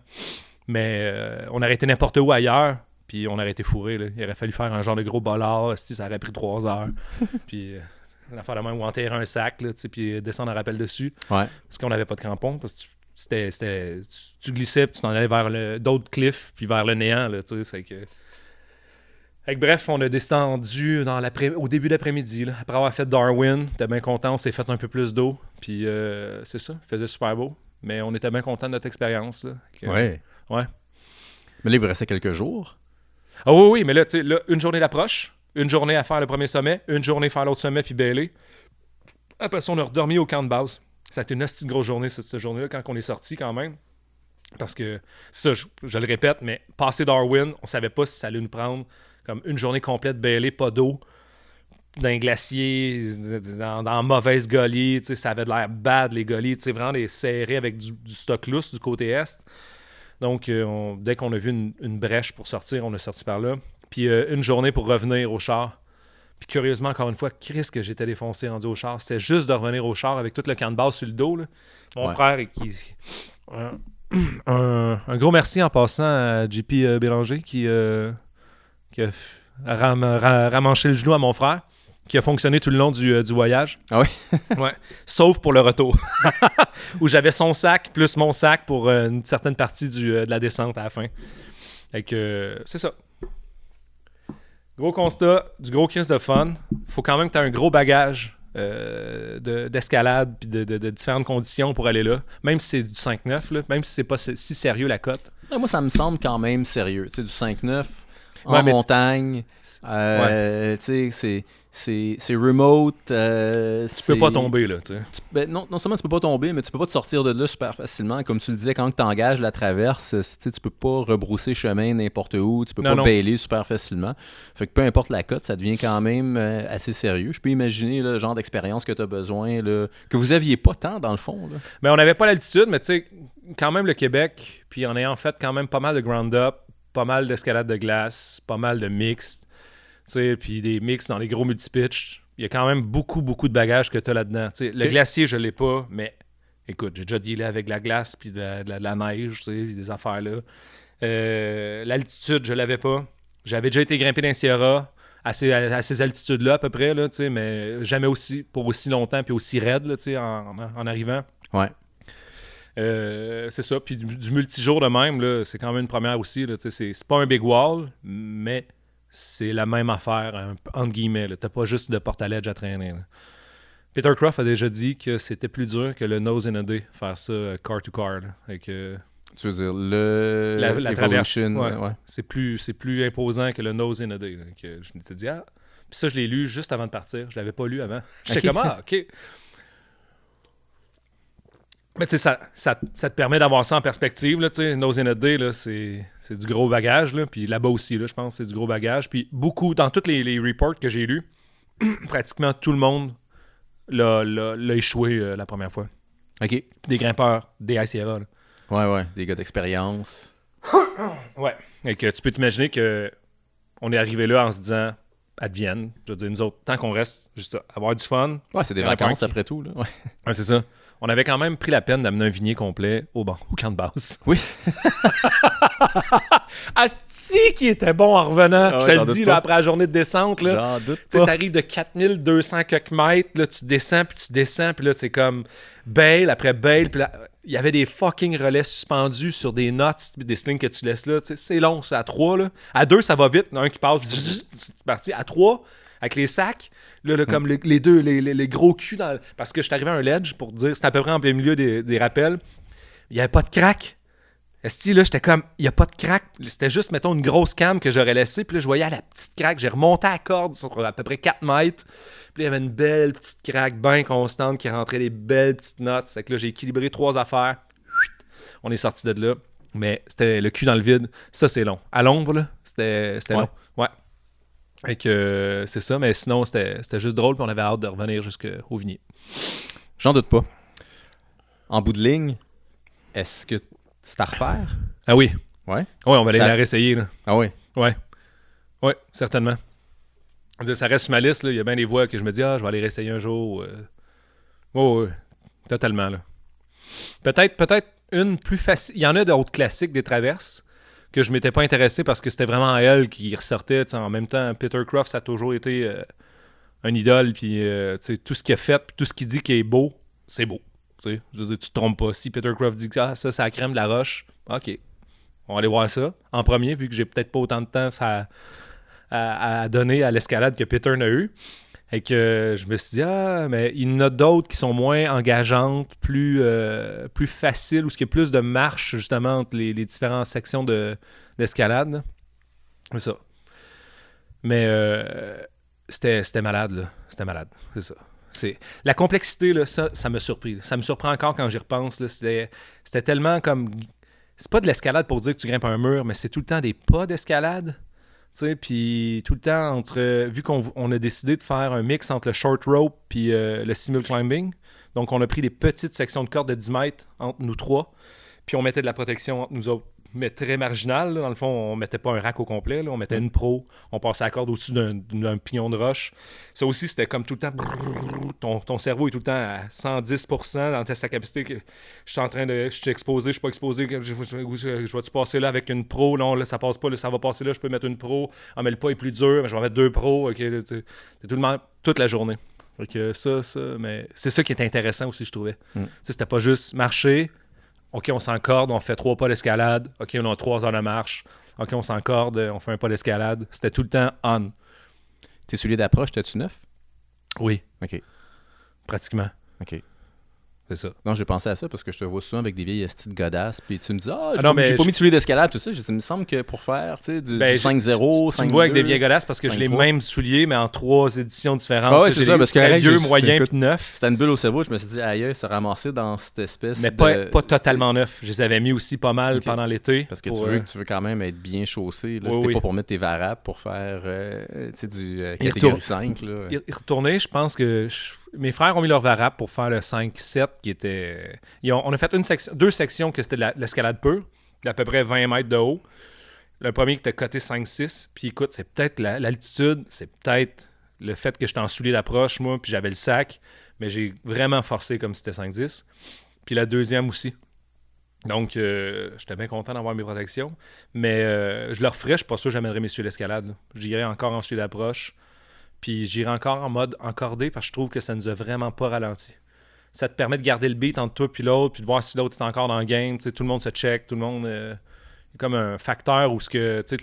Mais on aurait été n'importe où ailleurs, puis on aurait été fourré. Là. Il aurait fallu faire un genre de gros bollard, ça aurait pris 3 heures. Puis une affaire de même où enterrer un sac, là, puis descendre un rappel dessus. Ouais. Parce qu'on n'avait pas de crampons, parce que tu glissais, puis tu t'en allais vers d'autres cliffs, puis vers le néant. Là, c'est que... bref, on a descendu au début d'après-midi. Là. Après avoir fait Darwin, on était bien content, on s'est fait un peu plus d'eau. Puis c'est ça, il faisait super beau. Mais on était bien content de notre expérience. Là, ouais. Mais là, il vous restait quelques jours. Ah oui, mais là, tu sais, une journée d'approche, une journée à faire le premier sommet, une journée à faire l'autre sommet, puis bailer. Après ça, on a redormi au camp de base. Ça a été une hostie de grosse journée, cette journée-là, quand on est sorti quand même. Parce que, ça, je le répète, mais passer Darwin, on savait pas si ça allait nous prendre comme une journée complète bailée, pas d'eau, dans un glacier, dans mauvaise gully, ça avait de l'air bad, les gullies, vraiment les serrés avec du stock lousse du côté est. Donc, dès qu'on a vu une brèche pour sortir, on est sorti par là. Puis une journée pour revenir au char. Puis curieusement, encore une fois, Chris, que j'étais défoncé rendu au char. C'était juste de revenir au char avec tout le camp de base sur le dos. Là. Mon frère, un gros merci en passant à JP Bélanger qui a ramanché le genou à mon frère, qui a fonctionné tout le long du voyage. Ah oui? Ouais. Sauf pour le retour, où j'avais son sac plus mon sac pour une certaine partie de la descente à la fin. Fait que c'est ça. Gros constat, du gros crise de fun. Faut quand même que tu aies un gros bagage d'escalade puis de différentes conditions pour aller là. Même si c'est du 5-9, là, même si c'est pas si sérieux la cote. Ouais, moi, ça me semble quand même sérieux. Tu sais, du 5-9 en montagne. Tu sais, c'est remote. Tu peux pas tomber, là. Tu sais. Non seulement tu peux pas tomber, mais tu peux pas te sortir de là super facilement. Comme tu le disais, quand tu engages la traverse, tu peux pas rebrousser chemin n'importe où. Tu peux pas bailer super facilement. Fait que peu importe la cote, ça devient quand même assez sérieux. Je peux imaginer là, le genre d'expérience que tu as besoin, là, que vous aviez pas tant dans le fond. Là. Mais on n'avait pas l'altitude, mais tu sais, quand même le Québec, puis en ayant fait quand même pas mal de ground-up, pas mal d'escalade de glace, pas mal de mixtes, puis des mix dans les gros multipitch. Il y a quand même beaucoup, beaucoup de bagages que tu as là-dedans. Okay. Le glacier, je l'ai pas, mais écoute, j'ai déjà dealé avec la glace puis de la neige, des affaires-là. L'altitude, je l'avais pas. J'avais déjà été grimper dans les Sierra à ces altitudes-là à peu près, là, mais jamais pour aussi longtemps puis aussi raide là, en arrivant. Ouais. C'est ça. Puis du multijour de même, là, c'est quand même une première aussi. Là, c'est pas un big wall, mais c'est la même affaire, entre guillemets. T'as pas juste de porte-à-ledge à traîner. Là. Peter Croft a déjà dit que c'était plus dur que le nose in a day, faire ça car to car. Tu veux dire, la traverse. Ouais. C'est plus imposant que le nose in a day. Que je m'étais dit, Puis ça, je l'ai lu juste avant de partir. Je l'avais pas lu avant. J'étais comme, OK. Mais tu sais, ça te permet d'avoir ça en perspective. Là, Nose in a Day, là, c'est du gros bagage. Là. Puis là-bas aussi, là, je pense que c'est du gros bagage. Puis beaucoup, dans tous les reports que j'ai lus, pratiquement tout le monde l'a échoué la première fois. OK. Des grimpeurs, des High Sierra. Ouais, des gars d'expérience. Ouais. Et que tu peux t'imaginer qu'on est arrivé là en se disant, advienne. Je veux dire, nous autres, tant qu'on reste juste à avoir du fun. Ouais, c'est des vacances après tout. Là. Ouais, c'est ça. On avait quand même pris la peine d'amener un vignier complet au camp de base. Oui. Asti qui était bon en revenant. Je te le dis, là, après la journée de descente. J'en doute pas. Tu arrives de 4200 quelques mètres, là, tu descends, puis là, c'est comme bail après bail. Puis là, il y avait des fucking relais suspendus sur des notes, des slings que tu laisses là. C'est long, c'est à 3. Là. À 2, ça va vite. Un qui passe, c'est parti. À 3, avec les sacs. Là, comme les deux, les gros culs parce que je suis arrivé à un ledge pour dire, c'était à peu près en plein milieu des rappels. Il n'y avait pas de crack. Esti, là, j'étais comme, il n'y a pas de crack. C'était juste, mettons, une grosse cam que j'aurais laissée. Puis là, je voyais à la petite craque. J'ai remonté la corde sur à peu près 4 mètres. Puis là, il y avait une belle petite craque bien constante qui rentrait des belles petites notes. C'est que là, j'ai équilibré 3 affaires. On est sorti de là. Mais c'était le cul dans le vide. Ça, c'est long. À l'ombre, là, c'était long. Ouais. Et que c'est ça. Mais sinon, c'était juste drôle. Puis on avait hâte de revenir jusqu'au Vignier. J'en doute pas. En bout de ligne, est-ce que c'est à refaire? Ah oui. Ouais? Oui, on va aller la réessayer. Là. Ah oui? Ouais. Oui, certainement. Ça reste sur ma liste. Là. Il y a bien des voies que je me dis, je vais aller réessayer un jour. Oui, totalement. Là. Peut-être une plus facile. Il y en a d'autres classiques des traverses que je m'étais pas intéressé parce que c'était vraiment elle qui ressortait. En même temps, Peter Croft, ça a toujours été un idole. Puis tout ce qu'il a fait, tout ce qu'il dit qui est beau, c'est beau. Je veux dire, tu te trompes pas. Si Peter Croft dit que ça, c'est la crème de la roche, OK. On va aller voir ça en premier, vu que j'ai peut-être pas autant de temps à donner à l'escalade que Peter n'a eu. Et que je me suis dit, mais il y en a d'autres qui sont moins engageantes, plus faciles, où il y a plus de marche, justement, entre les différentes sections d'escalade. C'est ça. Mais c'était malade, là. C'était malade, c'est ça. La complexité, là, ça m'a surpris. Ça me surprend encore quand j'y repense. Là. C'était tellement comme... C'est pas de l'escalade pour dire que tu grimpes un mur, mais c'est tout le temps des pas d'escalade. Puis tout le temps, vu qu'on a décidé de faire un mix entre le short rope puis le simul climbing, donc on a pris des petites sections de corde de 10 mètres entre nous trois, puis on mettait de la protection entre nous autres. Mais très marginal, là. Dans le fond, on mettait pas un rack au complet, là. On mettait une pro, on passait la corde au-dessus d'un pignon de roche. Ça aussi, c'était comme tout le temps, ton cerveau est tout le temps à 110% dans sa capacité. Que je suis exposé, je suis pas exposé, je vais-tu passer là avec une pro? Non, là, ça passe pas, là, ça va passer là, je peux mettre une pro. Ah, mais le pas est plus dur, mais je vais mettre 2 pros. OK, là, c'est tout le monde, toute la journée. Donc mais c'est ça qui est intéressant aussi, je trouvais. C'était pas juste marcher. OK, on s'encorde, on fait 3 pas d'escalade. OK, on a 3 heures de marche. OK, on s'encorde, on fait un pas d'escalade. C'était tout le temps on. Tes souliers d'approche, t'as-tu neuf? Oui. OK. Pratiquement. OK. C'est ça. Non, j'ai pensé à ça parce que je te vois souvent avec des vieilles estis de godasses, puis tu me dis, j'ai pas mis de souliers d'escalade, tout ça. Il me semble que pour faire, tu sais, du 5-0, 5-2... Tu me vois avec des vieilles godasses parce que j'ai les mêmes souliers, mais en 3 éditions différentes. Ah ouais, c'est ça, parce que vieux, moyen, puis neuf. C'était une bulle au cerveau, je me suis dit, aïe, ça ramassé dans cette espèce mais pas totalement neuf. Je les avais mis aussi pas mal pendant l'été. Parce que tu veux quand même être bien chaussé. Là. C'était pas pour mettre tes varapes, pour faire du catégorie 5. Là. Y retourner, je pense que... Mes frères ont mis leur varap pour faire le 5-7 qui était... On a fait 2 sections que c'était de l'escalade pure, d'à peu près 20 mètres de haut. Le premier qui était coté 5-6. Puis écoute, c'est peut-être l'altitude, c'est peut-être le fait que j'étais en soulier d'approche, moi, puis j'avais le sac. Mais j'ai vraiment forcé comme si c'était 5-10. Puis la deuxième aussi. Donc, j'étais bien content d'avoir mes protections. Mais je le referais, je suis pas sûr que j'amènerais mes souliers d'escalade. J'irais encore en soulier d'approche. Puis j'irai encore en mode encordé parce que je trouve que ça nous a vraiment pas ralenti. Ça te permet de garder le beat entre toi et l'autre, puis de voir si l'autre est encore dans le game. T'sais, tout le monde se check, tout le monde... Il y a comme un facteur où tu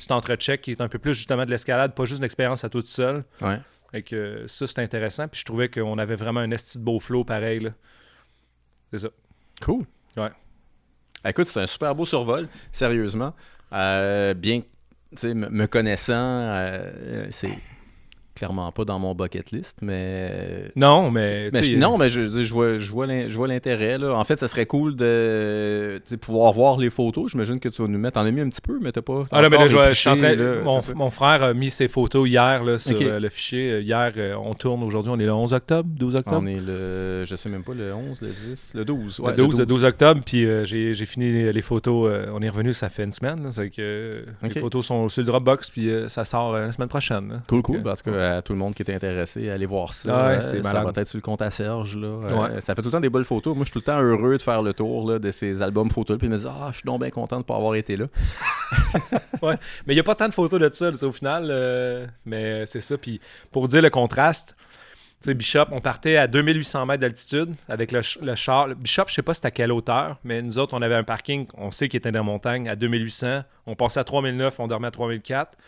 t'entre-check qui est un peu plus justement de l'escalade, pas juste une expérience à toi tout seul. Ouais. Et que ça, c'est intéressant. Puis je trouvais qu'on avait vraiment un esti de beau flow pareil. Là. C'est ça. Cool. Ouais. Écoute, c'est un super beau survol, sérieusement. Bien, me connaissant, c'est... clairement pas dans mon bucket list, mais... Non, mais je vois l'intérêt. Là. En fait, ça serait cool de pouvoir voir les photos. J'imagine que tu vas nous mettre... T'en as mis un petit peu, mais t'as pas... Mon frère a mis ses photos hier là, sur le fichier. Hier, on tourne aujourd'hui. On est le 11 octobre, 12 octobre? On est je sais même pas, le 11, le 10, le 12. Ouais, le 12 octobre, puis j'ai fini les photos. On est revenu, ça fait une semaine. Là, c'est que les photos sont sur le Dropbox, puis ça sort la semaine prochaine. Là. Cool. Parce que à tout le monde qui est intéressé, allez voir ça. Ça va être sur le compte à Serge. Là. Ça fait tout le temps des belles photos. Moi, je suis tout le temps heureux de faire le tour là, de ces albums photos. Puis il me dit, je suis donc bien content de ne pas avoir été là. Ouais. Mais il n'y a pas tant de photos de ça, au final. Mais c'est ça. Puis pour dire le contraste, tu sais, Bishop, on partait à 2800 mètres d'altitude avec le char. Le Bishop, je ne sais pas c'était à quelle hauteur, mais nous autres, on avait un parking, on sait qu'il était dans la montagne, à 2800. On passait à 3009, on dormait à 3004.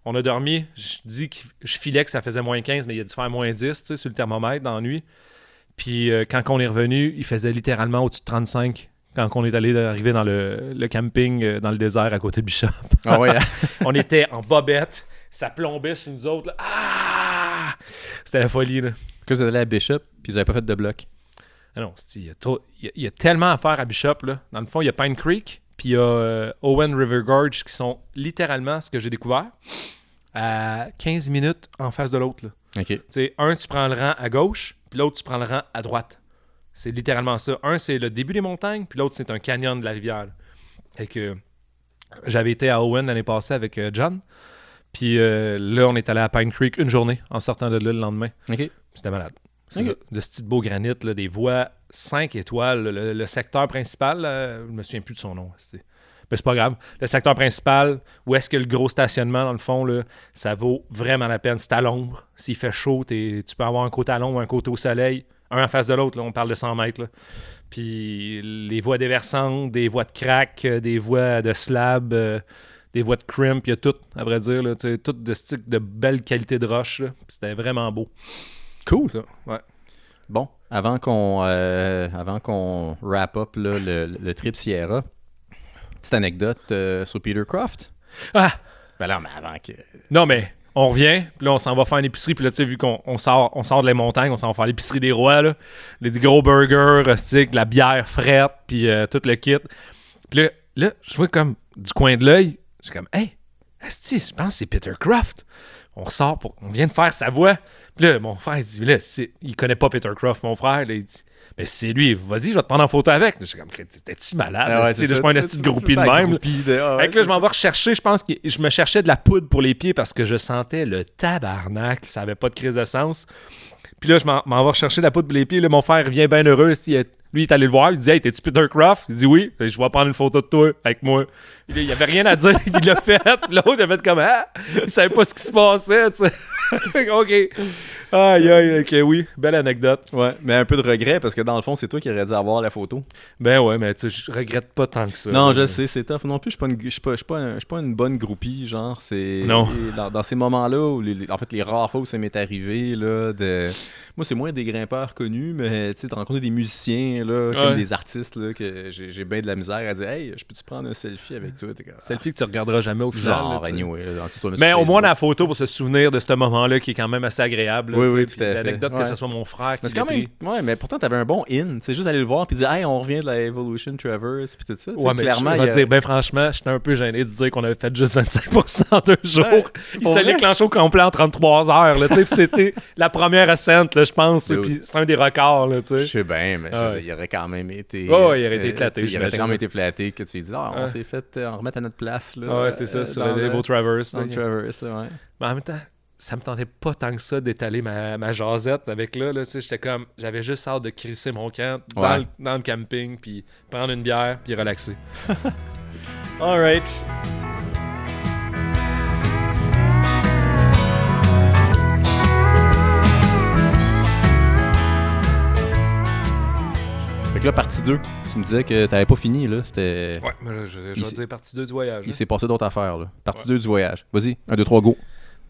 On a dormi, je dis que je filais que ça faisait moins 15, mais il a dû faire moins 10 sur le thermomètre dans la nuit. Puis quand on est revenu, il faisait littéralement au-dessus de 35 quand on est arrivé dans le camping dans le désert à côté de Bishop. Ah ouais. On était en bobette, ça plombait sur nous autres. Là. Ah! C'était la folie. Là. Que vous êtes allé à Bishop, puis vous n'avez pas fait de bloc. Ah non, il y a tellement à faire à Bishop. Là. Dans le fond, il y a Pine Creek, puis il y a Owen River Gorge qui sont littéralement, ce que j'ai découvert, à 15 minutes en face de l'autre. Là. OK. T'sais, un, tu prends le rang à gauche, puis l'autre, tu prends le rang à droite. C'est littéralement ça. Un, c'est le début des montagnes, puis l'autre, c'est un canyon de la rivière. Fait que j'avais été à Owen l'année passée avec John, puis là, on est allé à Pine Creek une journée en sortant de là le lendemain. OK. C'était malade. C'est Okay. ça. Le petit beau granit, là, des voies 5 étoiles. Le secteur principal, je me souviens plus de son nom. Mais c'est pas grave. Le secteur principal, où est-ce que le gros stationnement, dans le fond, là, ça vaut vraiment la peine. C'est à l'ombre. S'il fait chaud, tu peux avoir un côté à l'ombre, un côté au soleil, un en face de l'autre. Là, on parle de 100 mètres. Là. Puis les voies déversantes, des voies de crack, des voies de slab, des voies de crimp, il y a tout, à vrai dire. Là, tout de belle qualité de roche. Là. C'était vraiment beau. Cool. Ça, ouais. Bon, avant qu'on wrap up là, le trip Sierra, petite anecdote sur Peter Croft. Ah! Ben là, mais avant que... Non, mais on revient, puis là, on s'en va faire une épicerie, puis là, tu sais, vu qu'on sort de les montagnes, on s'en va faire l'épicerie des rois, là. Des gros burgers, de la bière frette, puis tout le kit. Puis là, je vois comme du coin de l'œil, j'ai comme, hey, asti, je pense que c'est Peter Croft. On ressort, on vient de faire sa voix. Puis là, mon frère, il dit, là, il connaît pas Peter Croft, mon frère. Là, il dit, mais c'est lui, vas-y, je vais te prendre en photo avec. Je suis comme, t'es-tu malade? Ah ouais, je suis pas un esti de groupie de même. Fait que là, je m'en vais rechercher, je pense que je me cherchais de la poudre pour les pieds parce que je sentais le tabarnak, ça avait pas de crise de sens. Puis là, je m'en vais rechercher de la poudre pour les pieds. Là, mon frère revient bien heureux. Lui, il est allé le voir. Il dit, hey, t'es-tu Peter Croft? Il dit oui. Je vais prendre une photo de toi avec moi. Il n'y avait rien à dire. Il l'a fait. L'autre, il a fait comme, ah, il savait pas ce qui se passait. Tu sais. OK. Aïe, aïe, OK, oui. Belle anecdote. Ouais, mais un peu de regret parce que dans le fond, c'est toi qui aurais dû avoir la photo. Ben ouais, mais tu sais, je regrette pas tant que ça. Non, je sais, c'est tough. Non plus, je suis pas une bonne groupie, genre. C'est non. Dans ces moments-là où, en fait, les rares fois où ça m'est arrivé, là, moi, c'est moins des grimpeurs connus, mais tu sais, de rencontrer des musiciens, là, comme des artistes, là, que j'ai bien de la misère à dire, hey, je peux-tu prendre un selfie avec toi? Selfie que tu regarderas jamais au final. Genre, là, anyway, mais au moins, on a la photo pour se souvenir de ce moment-là qui est quand même assez agréable. Là, oui, tout à fait. L'anecdote que ce soit mon frère qui mais c'est quand même, ouais, mais pourtant, t'avais un bon in. C'est juste aller le voir puis dire, hey, on revient de la Evolution Traverse puis tout ça. Ouais, mais clairement, je vais dire, ben franchement, j'étais un peu gêné de dire qu'on avait fait juste 25% en 2 jours. Ouais, il s'est déclenché au complet en 33 heures. Là, puis c'était la première ascent, là, je pense. Puis c'est un des records. Là, je sais bien, mais il aurait quand même été. Il aurait été flatté. Il aurait quand même été flatté que tu lui dises, on s'est fait en remettre à notre place. Là, ouais, c'est ça, sur le Evo Traverse. Dans le Traverse, ouais. Mais en même temps, ça me tentait pas tant que ça d'étaler ma jasette avec là, tu sais, j'étais comme, j'avais juste hâte de crisser mon camp dans le camping, puis prendre une bière, puis relaxer. All right. Fait que là, partie 2, tu me disais que t'avais pas fini, là, c'était... Ouais, mais là, je vais dire partie 2 du voyage. Il s'est passé d'autres affaires, là. Partie 2 du voyage. Vas-y, 1, 2, 3, go.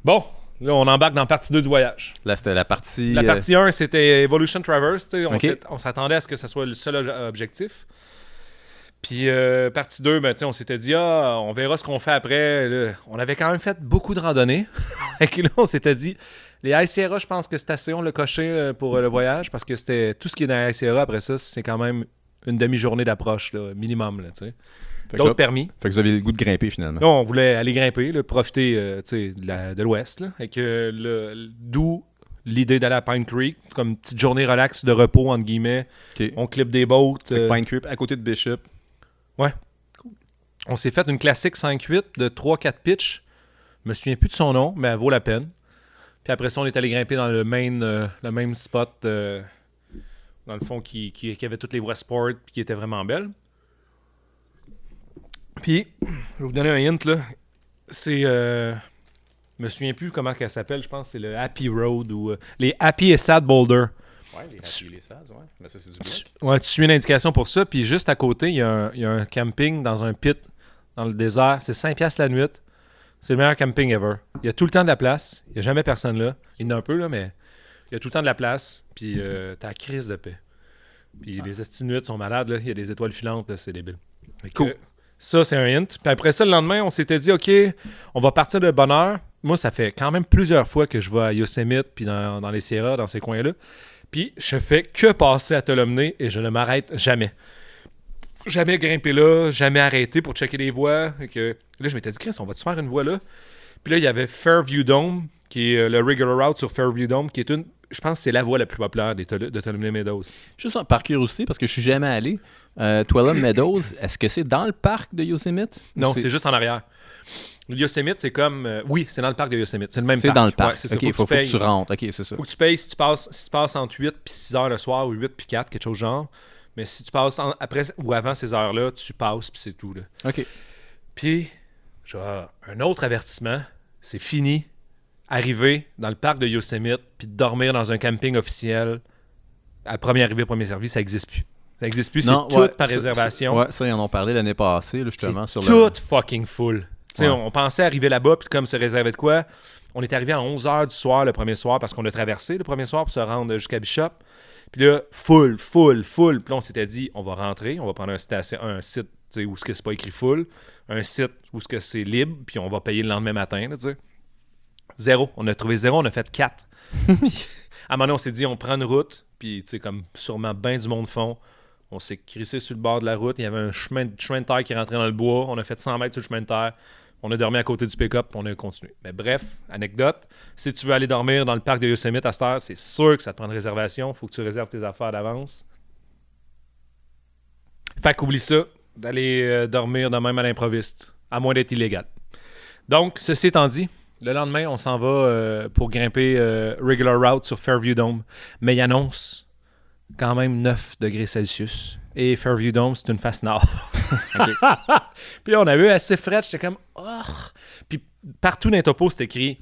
Bon, là, on embarque dans partie 2 du voyage. Là, c'était la partie... La partie 1, c'était Evolution Traverse. Okay. On s'attendait à ce que ce soit le seul objectif. Puis partie 2, ben, on s'était dit, on verra ce qu'on fait après. Là, on avait quand même fait beaucoup de randonnées. Et là, on s'était dit, les High Sierra, je pense que c'est assez, on l'a coché pour le voyage, parce que c'était tout ce qui est dans les High Sierra, après ça, c'est quand même une demi-journée d'approche, là, minimum. Là, d'autres permis. Fait que vous avez le goût de grimper, finalement. Là, on voulait aller grimper, là, profiter de l'ouest. Là, et que d'où l'idée d'aller à Pine Creek, comme une petite journée relax de repos, entre guillemets. Okay. On clip des boats. Pine Creek, à côté de Bishop. Ouais. Cool. On s'est fait une classique 5-8 de 3-4 pitch. Je me souviens plus de son nom, mais elle vaut la peine. Puis après ça, on est allé grimper dans le même spot, dans le fond, qui avait toutes les voies sport, puis qui était vraiment belle. Puis, je vais vous donner un hint, là. C'est... je me souviens plus comment elle s'appelle, je pense que c'est le Happy Road ou... les Happy et Sad Boulder. Ouais, les Happy et les Sad, ouais. Mais ça, c'est du bloc. Ouais, tu suis une indication pour ça. Puis juste à côté, il y a un camping dans un pit, dans le désert. C'est 5$ la nuit. C'est le meilleur camping ever. Il y a tout le temps de la place. Il n'y a jamais personne là. Il y en a un peu, là, mais il y a tout le temps de la place. Puis t'as la crise de paix. Puis les estinuites sont malades, là. Il y a des étoiles filantes, là, c'est débile. Cool. Ça, c'est un hint. Puis après ça, le lendemain, on s'était dit, OK, on va partir de bonne heure. Moi, ça fait quand même plusieurs fois que je vais à Yosemite, puis dans les Sierras, dans ces coins-là. Puis je fais que passer à Tuolumne et je ne m'arrête jamais. Jamais grimper là, jamais arrêter pour checker les voies. Et que... Là, je m'étais dit, Chris, on va-tu faire une voie là? Puis là, il y avait Fairview Dome, qui est le regular route sur Fairview Dome, qui est une... Je pense que c'est la voie la plus populaire de Tuolumne Meadows. Juste par curiosité, parce que je suis jamais allé, Tuolumne Meadows, est-ce que c'est dans le parc de Yosemite? Non, c'est juste en arrière. Yosemite, c'est comme... oui, c'est dans le parc de Yosemite. C'est le même parc. C'est dans le parc. Ouais, c'est ça. OK, faut que tu rentres. OK, c'est ça. Faut que tu payes si tu passes entre 8 et 6 heures le soir ou 8 puis 4, quelque chose de genre. Mais si tu passes après ou avant ces heures-là, tu passes puis c'est tout. Là. OK. Puis, genre, un autre avertissement, c'est fini. Arriver dans le parc de Yosemite puis dormir dans un camping officiel à premier arrivé, premier servi, ça n'existe plus. Ça n'existe plus, Non, c'est tout par réservation. Ça, ils en ont parlé l'année passée, là, justement. C'est sur tout fucking full. On pensait arriver là-bas puis comme se réserver de quoi. On est arrivé à 11h du soir le premier soir parce qu'on a traversé le premier soir pour se rendre jusqu'à Bishop. Puis là, full. Puis là, on s'était dit, on va rentrer, on va prendre un site où ce que c'est pas écrit full, un site où ce que c'est libre, puis on va payer le lendemain matin. Là, zéro. On a trouvé zéro, on a fait 4. Puis à un moment donné, on s'est dit, on prend une route, puis comme sûrement bien du monde fond, on s'est crissé sur le bord de la route. Il y avait un chemin de terre qui rentrait dans le bois. On a fait 100 mètres sur le chemin de terre. On a dormi à côté du pick-up, on a continué. Mais bref, anecdote, si tu veux aller dormir dans le parc de Yosemite à cette heure, c'est sûr que ça te prend une réservation. Il faut que tu réserves tes affaires d'avance. Fait qu'oublie ça, d'aller dormir de même à l'improviste, à moins d'être illégal. Donc, ceci étant dit, le lendemain, on s'en va pour grimper regular route sur Fairview Dome. Mais il annonce quand même 9 degrés Celsius. Et Fairview Dome, c'est une face nord. Puis là, on a eu assez frais. J'étais comme, oh! Puis partout dans les topos, c'est écrit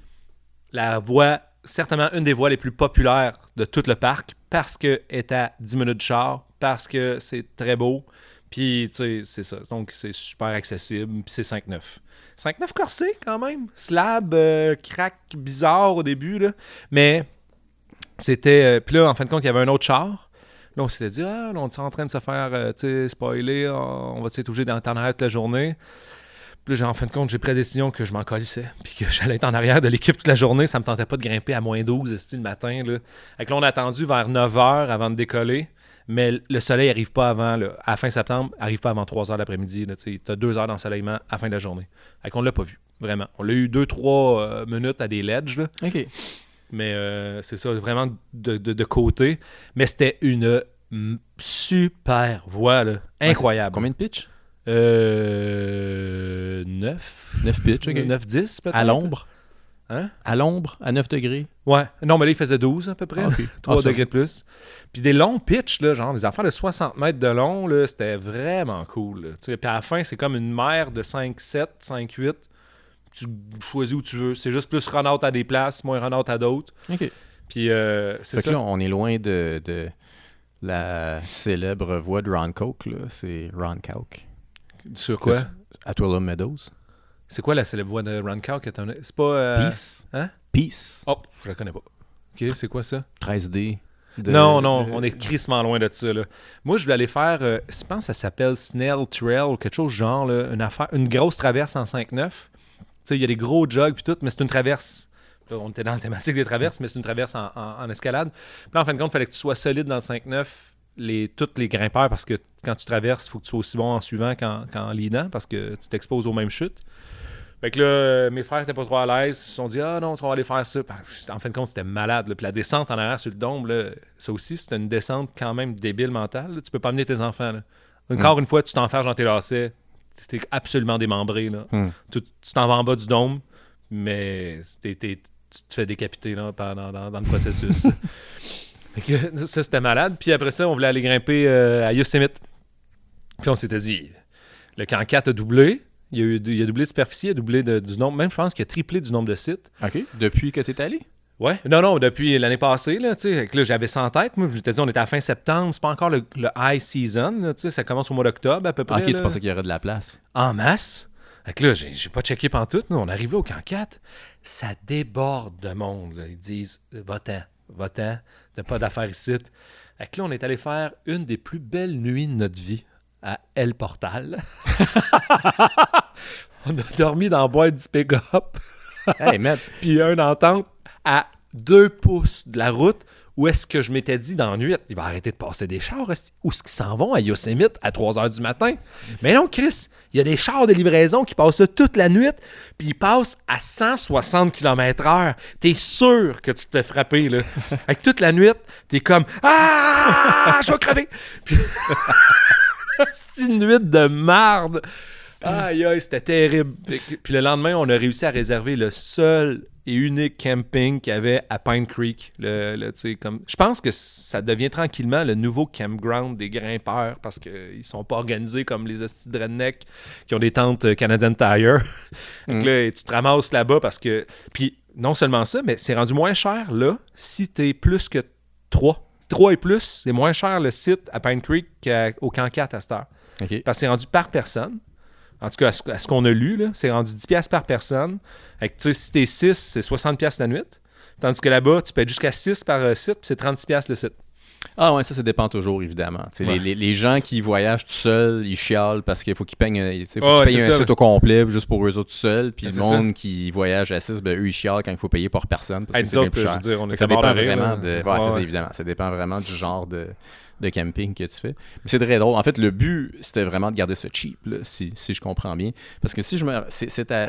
la voie, certainement une des voies les plus populaires de tout le parc, parce qu'elle est à 10 minutes de char, parce que c'est très beau. Puis, tu sais, c'est ça. Donc, c'est super accessible. Puis c'est 5,9. 5,9 corsé, quand même. Slab, crack bizarre au début, là. Mais c'était... puis là, en fin de compte, il y avait un autre char. Là, on s'était dit, là, on est en train de se faire spoiler, on va être obligé d'en arrière toute la journée. Puis là, en fin de compte, j'ai pris la décision que je m'en colissais, puis que j'allais être en arrière de l'équipe toute la journée. Ça me tentait pas de grimper à moins 12 le matin. Là. Fait que là, on a attendu vers 9h avant de décoller, mais le soleil n'arrive pas avant, là, à la fin septembre, n'arrive pas avant 3h l'après-midi. Tu as 2 heures d'ensoleillement à la fin de la journée. Fait qu'on l'a pas vu, vraiment. On l'a eu 2-3 minutes à des ledges. Là. OK. Mais c'est ça, vraiment de côté. Mais c'était une super voie, là. Incroyable. Combien de pitch? 9. 9 pitch, OK. 9-10 peut-être. À l'ombre? Hein? À l'ombre, à 9 degrés? Ouais. Non, mais là, il faisait 12 à peu près. Okay. 3 degrés de plus. Puis des longs pitchs, là, genre des affaires de 60 mètres de long, là, c'était vraiment cool. Là. Puis à la fin, c'est comme une mer de 5-7, 5-8. Tu choisis où tu veux. C'est juste plus run-out à des places, moins run-out à d'autres. OK. Puis c'est ça. Là, on est loin de la célèbre voix de Ron Coke. Là. C'est Ron Coke. Sur quoi? À Tuolumne Meadows. C'est quoi la célèbre voix de Ron Coke? C'est pas... Peace. Hein? Peace. Oh, je la connais pas. OK, c'est quoi ça? 13D. Non, on est crissement loin de ça. Là. Moi, je voulais aller faire, je pense que ça s'appelle Snail Trail ou quelque chose genre, là, une grosse traverse en 5-9. Il y a des gros jogs puis tout, mais c'est une traverse. Là, on était dans la thématique des traverses, mais c'est une traverse en escalade. Puis là, en fin de compte, il fallait que tu sois solide dans le 5-9, tous les grimpeurs, parce que quand tu traverses, il faut que tu sois aussi bon en suivant qu'en leadant, parce que tu t'exposes aux mêmes chutes. Fait que là, mes frères n'étaient pas trop à l'aise. Ils se sont dit, ah non, on va aller faire ça. En fin de compte, c'était malade. Là. Puis la descente en arrière sur le dôme, là, ça aussi, c'était une descente quand même débile mentale. Là. Tu peux pas amener tes enfants. Là. Encore une fois, tu t'enfermes dans tes lacets. T'es absolument démembré. Là. Tu t'en vas en bas du dôme, mais tu te fais décapiter là, dans le processus. Ça, c'était malade. Puis après ça, on voulait aller grimper à Yosemite. Puis on s'était dit, le camp 4 a doublé. Il a doublé de superficie, il a doublé du nombre. Même, je pense qu'il a triplé du nombre de sites. OK. Depuis que tu es allé? Ouais. Non, depuis l'année passée. Là, là, j'avais ça en tête. Moi, je t'ai dit, on était à la fin septembre. C'est pas encore le high season. Là, ça commence au mois d'octobre à peu près. OK, là. Tu pensais qu'il y aurait de la place? En masse. Fait que là, j'ai pas checké pantoute. On est arrivé au camp 4. Ça déborde de monde. Là. Ils disent, va-t'en. Va-t'en, t'as pas d'affaires ici. Fait que là, on est allé faire une des plus belles nuits de notre vie à El Portal. On a dormi dans la boîte du pick-up. Hey, man. Puis une entente à 2 pouces de la route où est-ce que je m'étais dit dans la nuit, il va arrêter de passer des chars, où est-ce qu'ils s'en vont à Yosemite à 3 h du matin? Mais non, Chris, il y a des chars de livraison qui passent là toute la nuit, puis ils passent à 160 km/h. T'es sûr que tu te fais frapper, là. Avec toute la nuit, t'es comme « Ah! Je vais crever! » Puis c'est une nuit de marde! Aïe, aïe, c'était terrible. Puis le lendemain, on a réussi à réserver le seul et unique camping qu'il y avait à Pine Creek. Je pense que ça devient tranquillement le nouveau campground des grimpeurs parce qu'ils sont pas organisés comme les hosties de redneck qui ont des tentes Canadian Tire. Donc là, tu te ramasses là-bas parce que... Puis non seulement ça, mais c'est rendu moins cher là si t'es plus que 3. 3 et plus, c'est moins cher le site à Pine Creek qu'au Camp 4 à cette heure. OK. Parce que c'est rendu par personne. En tout cas, à ce qu'on a lu, là, c'est rendu 10$ par personne. Si t'es 6, c'est 60$ la nuit. Tandis que là-bas, tu payes jusqu'à 6 par site, puis c'est 36$ le site. Ah ouais, ça dépend toujours, évidemment. Ouais. Les gens qui voyagent tout seuls, ils chialent parce qu'il faut qu'ils payent, un site au complet juste pour eux autres tout seuls. Puis le monde qui voyage à 6, eux, ils chialent quand il faut payer par personne parce que c'est bien plus cher. Je veux dire, on est ça dépend vraiment de... Ouais, c'est évidemment. Ça dépend vraiment du genre de camping que tu fais. Mais c'est très drôle. En fait, le but, c'était vraiment de garder ça cheap, là, si je comprends bien. Parce que si je me... C'est à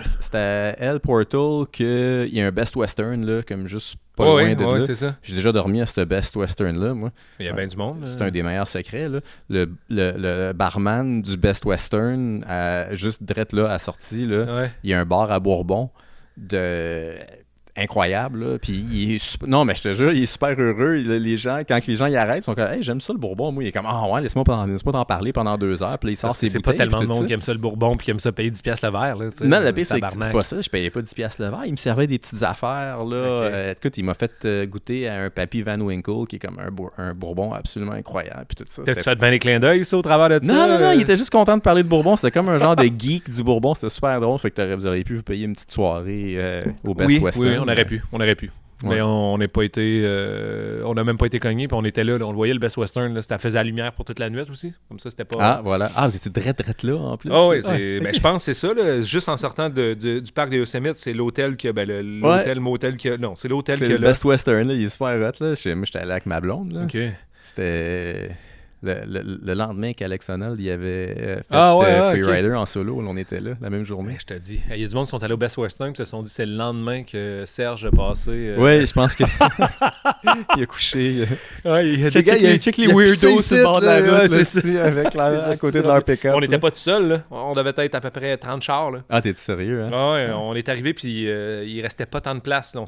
El Portal qu'il y a un Best Western, là, comme juste pas loin de là. C'est ça. J'ai déjà dormi à ce Best Western-là, moi. Il y a bien du monde. C'est un des meilleurs secrets, là. Le barman du Best Western, juste direct là, à sortie, là, il y a un bar à Bourbon incroyable, là. Puis il est non, mais je te jure, il est super heureux. Les gens, quand les gens y arrêtent, ils sont comme « Hey, j'aime ça le Bourbon. » Moi, il est comme « Ah ouais, laisse-moi t'en parler pendant 2 heures. » Puis là, il sort ses bouteilles. C'est pas tellement de monde qui aime ça le Bourbon puis qui aime ça payer 10$ le verre, là. Non, le pire, c'est pas ça. Je payais pas 10$ le verre. Il me servait des petites affaires, là. Okay. Écoute, il m'a fait goûter à un Papy Van Winkle qui est comme un Bourbon absolument incroyable. Puis tout ça. T'as-tu fait bien les clins d'œil, ça, au travers de ça? Non, il était juste content de parler de Bourbon. C'était comme un genre de geek du Bourbon. C'était super drôle. Fait que vous auriez pu vous payer une petite soirée au Best Western. Oui, on aurait pu. Ouais. Mais on n'a pas été... on n'a même pas été cogné, puis on était là, on le voyait, le Best Western, là, ça faisait la lumière pour toute la nuit aussi. Comme ça, c'était pas... Ah, voilà. Ah, vous étiez drette là, en plus. Ah oui, ben, je pense que c'est ça, là. Juste en sortant du parc des Yosemite, c'est l'hôtel qui a... Ben, l'hôtel qui a... Non, c'est l'hôtel qui a... C'est le Best Western, là, il est super hot, là. Moi, j'étais allé avec ma blonde, là. OK. C'était... Le lendemain qu'Alex Honnold il avait fait Freerider en solo, on était là la même journée. Mais je te dis, il y a du monde qui sont allés au Best Western et se sont dit c'est le lendemain que Serge a passé. Oui, je pense que il a couché. Ouais, il y a des gars, il check les weirdos sur le bord de la route avec à côté de leur pick-up. On n'était pas tout seul, là. On devait être à peu près 30 chars. Là. Ah, t'es sérieux, hein? Ouais, on est arrivé puis il restait pas tant de place. Là.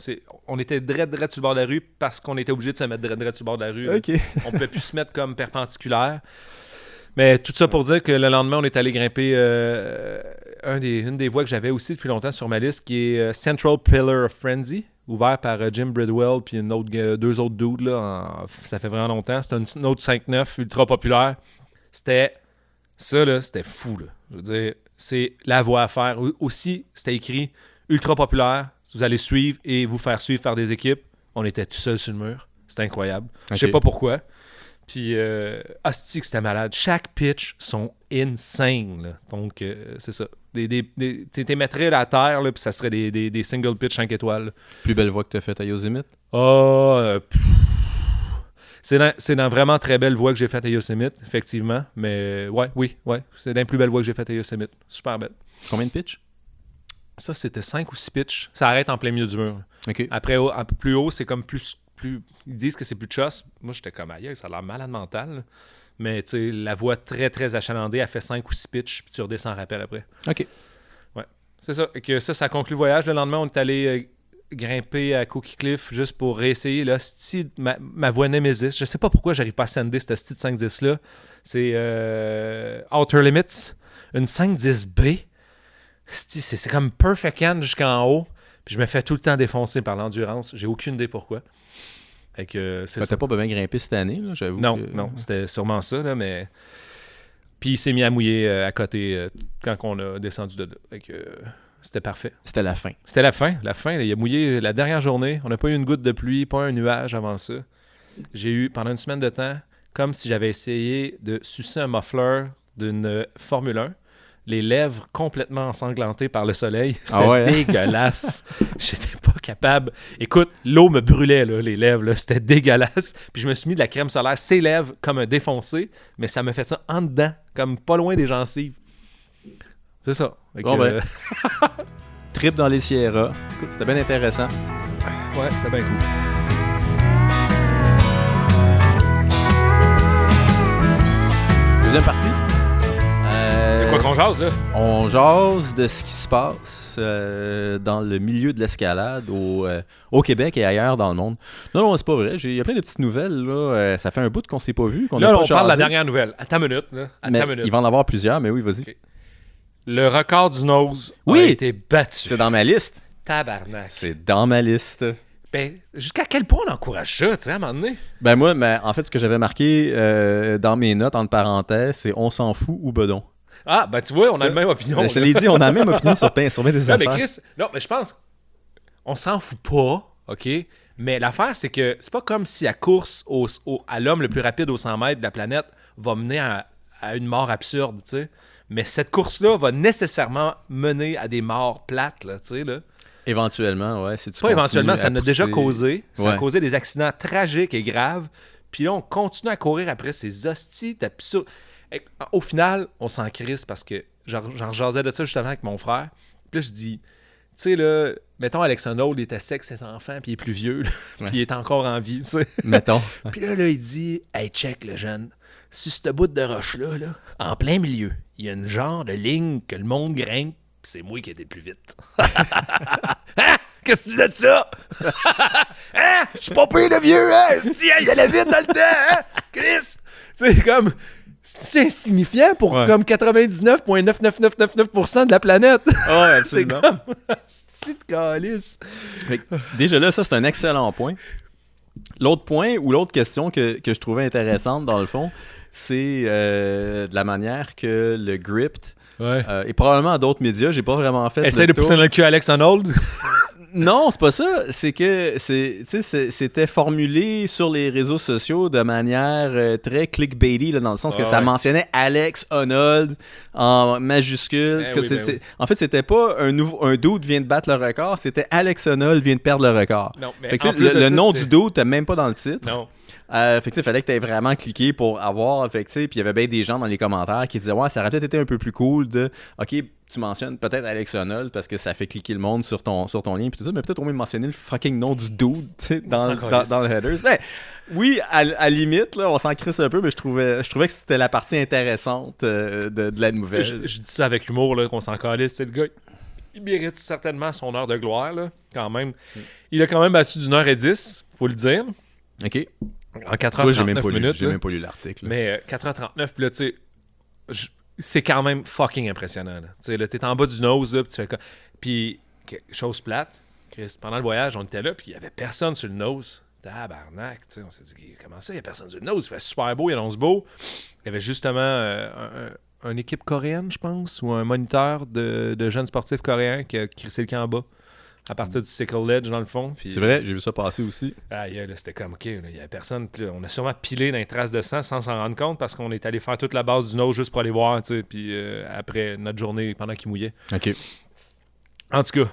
On était drette sur le bord de la rue parce qu'on était obligé de se mettre drette sur le bord de la rue. Okay. On pouvait plus se mettre comme perpendiculaire. Mais tout ça pour dire que le lendemain, on est allé grimper une des voies que j'avais aussi depuis longtemps sur ma liste, qui est Central Pillar of Frenzy, ouvert par Jim Bridwell puis deux autres dudes. Là, ça fait vraiment longtemps. C'était une autre 5.9 ultra populaire. C'était fou. Là. Je veux dire, c'est la voie à faire. Aussi, c'était écrit ultra populaire. Vous allez suivre et vous faire suivre par des équipes. On était tout seul sur le mur. C'était incroyable. Okay. Je sais pas pourquoi. Puis, hostie que c'était malade. Chaque pitch sont insane. Là. Donc, c'est ça. T'es mettrais à la terre, là, puis ça serait des single pitch 5 étoiles. Là. Plus belle voie que t'as faite à Yosemite? C'est dans vraiment très belle voie que j'ai faite à Yosemite, effectivement. Mais, oui. C'est dans les plus belles voies que j'ai faites à Yosemite. Super belle. Combien de pitch? Ça, c'était 5 ou 6 pitch. Ça arrête en plein milieu du mur. Okay. Après, un peu plus haut, c'est comme plus... Ils disent que c'est plus choss. Moi, j'étais comme ailleurs, ça a l'air malade mental. Là. Mais tu sais, la voie très, très achalandée, elle fait 5 ou 6 pitches, puis tu redescends en rappel après. OK. Ouais. C'est ça. Et que ça conclut le voyage. Le lendemain, on est allé grimper à Cookie Cliff juste pour réessayer là, ma voie Nemesis. Je sais pas pourquoi j'arrive pas à sender cette style 510-là. C'est Outer Limits, une 510B. C'est comme Perfect Hand jusqu'en haut. Puis je me fais tout le temps défoncer par l'endurance. J'ai aucune idée pourquoi. Fait que c'est t'as pas bien grimpé cette année, là, j'avoue. Non, c'était sûrement ça, là, mais... Puis il s'est mis à mouiller à côté quand on a descendu de là. Fait que C'était parfait. C'était la fin. C'était la fin. La fin, il a mouillé la dernière journée. On n'a pas eu une goutte de pluie, pas un nuage avant ça. J'ai eu, pendant une semaine de temps, comme si j'avais essayé de sucer un muffler d'une Formule 1. Les lèvres complètement ensanglantées par le soleil. C'était dégueulasse. J'étais pas capable. Écoute, l'eau me brûlait, là, les lèvres. Là. C'était dégueulasse. Puis je me suis mis de la crème solaire ses lèvres comme un défoncé, mais ça me fait ça en dedans, comme pas loin des gencives. C'est ça. Trip dans les Sierras. Écoute, c'était bien intéressant. Ouais, c'était bien cool. Deuxième partie. C'est quoi qu'on jase, là? On jase de ce qui se passe dans le milieu de l'escalade au Québec et ailleurs dans le monde. Non, c'est pas vrai. Il y a plein de petites nouvelles. Là. Ça fait un bout qu'on s'est pas vu. Là, on parle de la dernière nouvelle. À ta minute. Là. Il va en avoir plusieurs, mais oui, vas-y. Okay. Le record du nose a été battu. C'est dans ma liste. Tabarnak. C'est dans ma liste. Ben, jusqu'à quel point on encourage ça, tu sais, à un moment donné? Ben moi, en fait, ce que j'avais marqué dans mes notes, entre parenthèses, c'est « on s'en fout » ou « bedon ». Ah, ben tu vois, on a la même opinion. Je te l'ai dit, on a la même opinion sur bien des affaires. Mais Chris, mais je pense, on s'en fout pas, OK? Mais l'affaire, c'est que c'est pas comme si la course à l'homme le plus rapide aux 100 mètres de la planète va mener à une mort absurde, tu sais. Mais cette course-là va nécessairement mener à des morts plates, là, tu sais, là. Éventuellement, ouais. Si tu pas éventuellement, ça en a déjà causé. Ça a causé des accidents tragiques et graves. Puis là, on continue à courir après ces hosties d'absurde. Au final, on s'en crisse parce que j'en jasais de ça justement avec mon frère. Puis là, je dis, tu sais, là, mettons, Alex Honnold, il était sec, ses enfants, puis il est plus vieux, là, puis il est encore en vie, tu sais. Mettons. Puis là, il dit, hey, check, le jeune, sur ce bout de roche-là, là, en plein milieu, il y a une genre de ligne que le monde grimpe, puis c'est moi qui ai été le plus vite. Hein? Qu'est-ce que tu dis de ça? Hein? Je suis pas payé de vieux, hein? Il allait vite dans le temps, hein? Chris! Tu sais, comme... C'est insignifiant pour comme 99,99999% de la planète. Ouais, absolument. C'est comme... C'est de calice. Déjà là, ça, c'est un excellent point. L'autre point ou l'autre question que je trouvais intéressante, dans le fond, c'est de la manière que le Gripped, et probablement d'autres médias, j'ai pas vraiment fait Essaye de pousser dans le cul Alex Honnold. Non, c'est pas ça. C'est que c'était formulé sur les réseaux sociaux de manière très clickbaity, là, dans le sens que ça mentionnait Alex Honnold en majuscule. En fait, c'était pas un dude vient de battre le record, c'était Alex Honnold vient de perdre le record. Non, mais fait que, le nom du dude, t'as même pas dans le titre. Non. Fait que il fallait que tu aies vraiment cliqué pour avoir. Fait que puis il y avait bien des gens dans les commentaires qui disaient ouais, ça aurait peut-être été un peu plus cool de OK, tu mentionnes peut-être Alex Honnold parce que ça fait cliquer le monde sur ton lien puis tout ça, mais peut-être au moins mentionner le fucking nom du dude dans le headers. Ben, oui, à limite, là, on s'en crisse un peu, mais je trouvais que c'était la partie intéressante de la nouvelle. Je dis ça avec humour, là, qu'on s'en calisse. C'est le gars, il mérite certainement son heure de gloire, là, quand même. Il a quand même battu d'une heure et 10, faut le dire. OK. En 4h39 minutes. J'ai même pas lu l'article. Là. Mais 4h39, puis là, tu sais, c'est quand même fucking impressionnant. Tu sais, là, t'es en bas du nose, là, puis tu fais quoi? Puis, chose plate, pendant le voyage, on était là, puis il y avait personne sur le nose. Tabarnak, tu sais, on s'est dit, comment ça, il y a personne sur le nose? Il fait super beau, il annonce beau. Il y avait justement une équipe coréenne, je pense, ou un moniteur de jeunes sportifs coréens qui a crissé le camp en bas. À partir du Sickle Ledge, dans le fond. Puis, c'est vrai, j'ai vu ça passer aussi. Là, c'était comme, OK, il n'y avait personne. Puis là, on a sûrement pilé dans les traces de sang sans s'en rendre compte parce qu'on est allé faire toute la base du nose juste pour aller voir, tu sais, puis après notre journée, pendant qu'il mouillait. OK. En tout cas,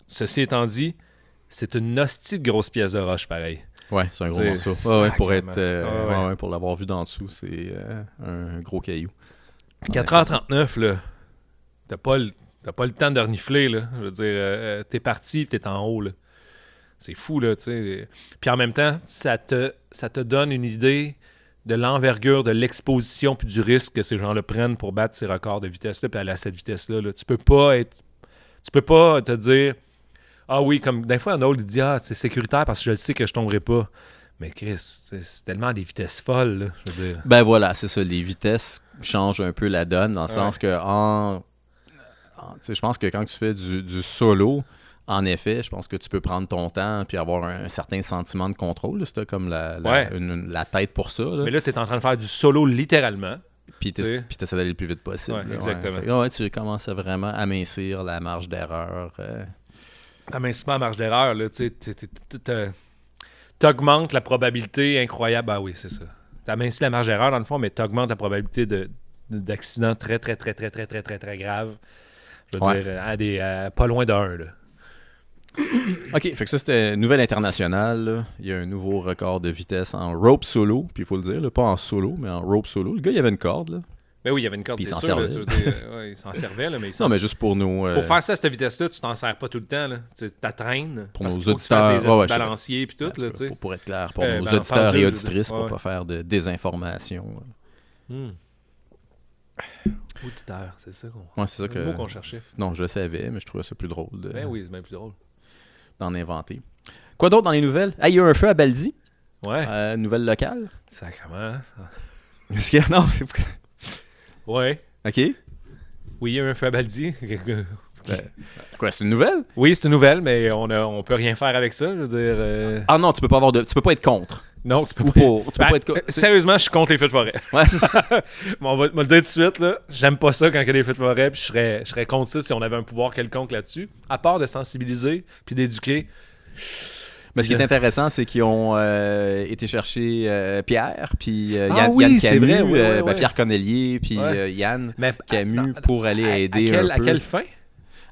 ceci étant dit, c'est une hostie de grosse pièce de roche, pareil. Ouais, c'est un gros morceau. Pour l'avoir vu d'en dessous, c'est un gros caillou. 4h39, là, t'as pas le temps de renifler, là. Je veux dire, t'es parti, t'es en haut, là. C'est fou, là, tu sais. Puis en même temps, ça te donne une idée de l'envergure, de l'exposition puis du risque que ces gens-là prennent pour battre ces records de vitesse-là puis aller à cette vitesse-là. Là. Tu peux pas te dire ah oui, comme des fois, Honnold, il dit c'est sécuritaire parce que je le sais que je tomberai pas. Mais Chris, c'est tellement des vitesses folles, là, je veux dire. Ben voilà, c'est ça. Les vitesses changent un peu la donne dans le sens que je pense que quand tu fais du solo, en effet, je pense que tu peux prendre ton temps puis avoir un certain sentiment de contrôle. C'est comme la tête pour ça. Là. Mais là, tu es en train de faire du solo littéralement. Puis tu essaies d'aller le plus vite possible. Ouais, exactement. Tu commences à vraiment amincir la marge d'erreur. Amincissement à marge d'erreur, là, tu augmentes la probabilité incroyable. Ah oui, c'est ça. Tu amincis la marge d'erreur, dans le fond, mais tu augmentes la probabilité d'accident très, très, très, très, très, très, très, très grave. Je veux dire, à pas loin de 1, là. OK, fait que ça, c'était nouvelle internationale. Là. Il y a un nouveau record de vitesse en rope solo. Puis il faut le dire, là, pas en solo, mais en rope solo. Le gars, il avait une corde. Là. Ben oui, il y avait une corde, puis c'est il s'en sûr. Là, servait. il s'en servait, là, mais non, mais juste pour nous... Pour faire ça à cette vitesse-là, tu t'en sers pas tout le temps. Tu t'attraînes. Pour nos auditeurs. auditeurs. Des balanciers puis tout. Là, pour être clair, pour nos auditeurs et auditrices, pour pas faire de désinformation. Auditeur, c'est ça c'est ça le mot qu'on cherchait. Non, je le savais, mais je trouvais ça plus drôle. Ben oui, c'est bien plus drôle. D'en inventer. Quoi d'autre dans les nouvelles? Il y a eu un feu à Baldy. Ouais. Nouvelle locale. Ça commence. Est-ce qu'il y a... Non, c'est... Ouais. OK. Oui, il y a eu un feu à Baldy. Quoi, c'est une nouvelle? Oui, c'est une nouvelle, mais on peut rien faire avec ça. Je veux dire. Ah non, tu peux pas être contre. Non, tu peux pas. Tu peux pas être contre. Sérieusement, je suis contre les feux de forêt. Ouais, c'est ça. Bon, on va le dire tout de suite, là. J'aime pas ça quand il y a des feux de forêt, puis je serais contre ça si on avait un pouvoir quelconque là-dessus. À part de sensibiliser puis d'éduquer. Mais ce qui est intéressant, c'est qu'ils ont été chercher Pierre, puis Yann Camus, c'est vrai, Pierre Connellier, puis Yann Camus pour aller aider un peu. À quelle fin?